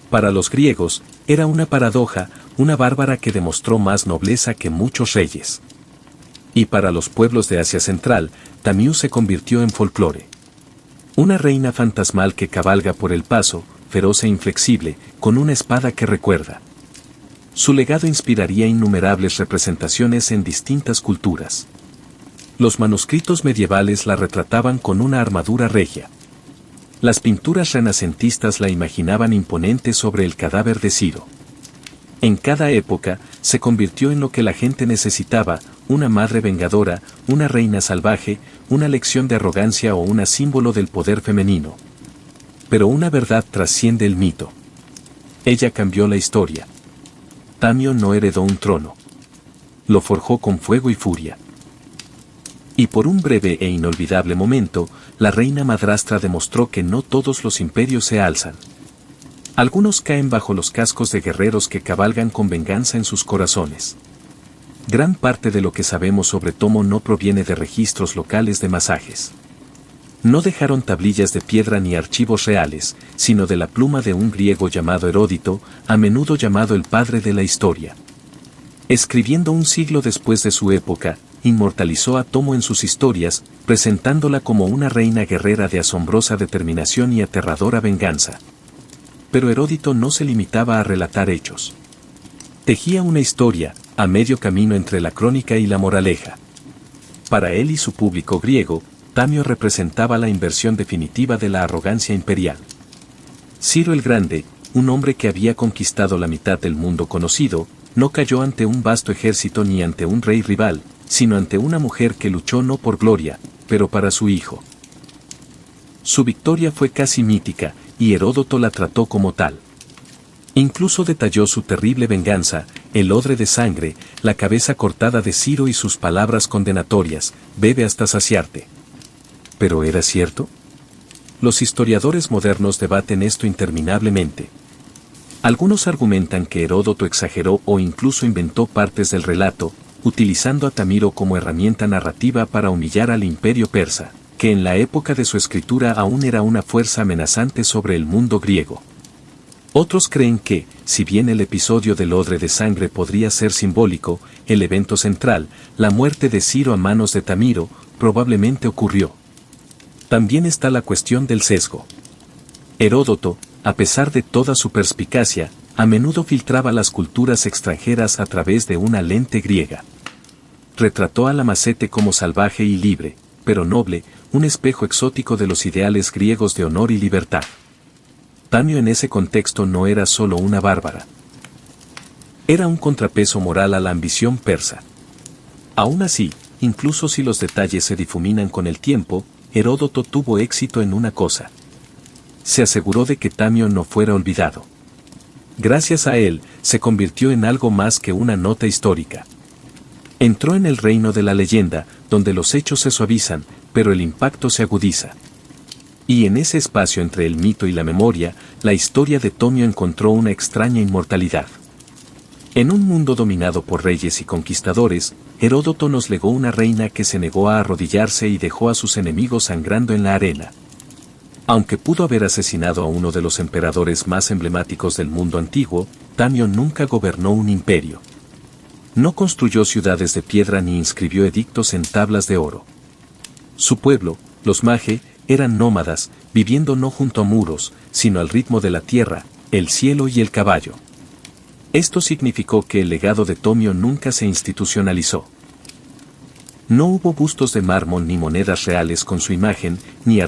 Para los griegos, era una paradoja, una bárbara que demostró más nobleza que muchos reyes. Y para los pueblos de Asia Central, Tamiú se convirtió en folclore. Una reina fantasmal que cabalga por el paso, feroz e inflexible, con una espada que recuerda. Su legado inspiraría innumerables representaciones en distintas culturas. Los manuscritos medievales la retrataban con una armadura regia. Las pinturas renacentistas la imaginaban imponente sobre el cadáver de Ciro. En cada época, se convirtió en lo que la gente necesitaba, una madre vengadora, una reina salvaje, una lección de arrogancia o un símbolo del poder femenino. Pero una verdad trasciende el mito. Ella cambió la historia. Tamio no heredó un trono. Lo forjó con fuego y furia. Y por un breve e inolvidable momento, la reina madrastra demostró que no todos los imperios se alzan. Algunos caen bajo los cascos de guerreros que cabalgan con venganza en sus corazones. Gran parte de lo que sabemos sobre Tomo no proviene de registros locales de masajes. No dejaron tablillas de piedra ni archivos reales, sino de la pluma de un griego llamado Heródoto, a menudo llamado el padre de la historia. Escribiendo un siglo después de su época, inmortalizó a Tomo en sus historias, presentándola como una reina guerrera de asombrosa determinación y aterradora venganza. Pero Heródoto no se limitaba a relatar hechos. Tejía una historia, a medio camino entre la crónica y la moraleja. Para él y su público griego, Tamio representaba la inversión definitiva de la arrogancia imperial. Ciro el Grande, un hombre que había conquistado la mitad del mundo conocido, no cayó ante un vasto ejército ni ante un rey rival, sino ante una mujer que luchó no por gloria, pero para su hijo. Su victoria fue casi mítica, y Heródoto la trató como tal. Incluso detalló su terrible venganza, el odre de sangre, la cabeza cortada de Ciro y sus palabras condenatorias, bebe hasta saciarte. ¿Pero era cierto? Los historiadores modernos debaten esto interminablemente. Algunos argumentan que Heródoto exageró o incluso inventó partes del relato, utilizando a Tamiro como herramienta narrativa para humillar al imperio persa, que en la época de su escritura aún era una fuerza amenazante sobre el mundo griego. Otros creen que, si bien el episodio del odre de sangre podría ser simbólico, el evento central, la muerte de Ciro a manos de Tamiro, probablemente ocurrió. También está la cuestión del sesgo. Heródoto, a pesar de toda su perspicacia, a menudo filtraba las culturas extranjeras a través de una lente griega. Retrató a la Macete como salvaje y libre, pero noble, un espejo exótico de los ideales griegos de honor y libertad. Tamio en ese contexto no era solo una bárbara. Era un contrapeso moral a la ambición persa. Aún así, incluso si los detalles se difuminan con el tiempo, Heródoto tuvo éxito en una cosa. Se aseguró de que Tamio no fuera olvidado. Gracias a él, se convirtió en algo más que una nota histórica. Entró en el reino de la leyenda, donde los hechos se suavizan, pero el impacto se agudiza. Y en ese espacio entre el mito y la memoria, la historia de Tomio encontró una extraña inmortalidad. En un mundo dominado por reyes y conquistadores, Heródoto nos legó una reina que se negó a arrodillarse y dejó a sus enemigos sangrando en la arena. Aunque pudo haber asesinado a uno de los emperadores más emblemáticos del mundo antiguo, Tamio nunca gobernó un imperio. No construyó ciudades de piedra ni inscribió edictos en tablas de oro. Su pueblo, los Mage, eran nómadas, viviendo no junto a muros, sino al ritmo de la tierra, el cielo y el caballo. Esto significó que el legado de Tomio nunca se institucionalizó. No hubo bustos de mármol ni monedas reales con su imagen, ni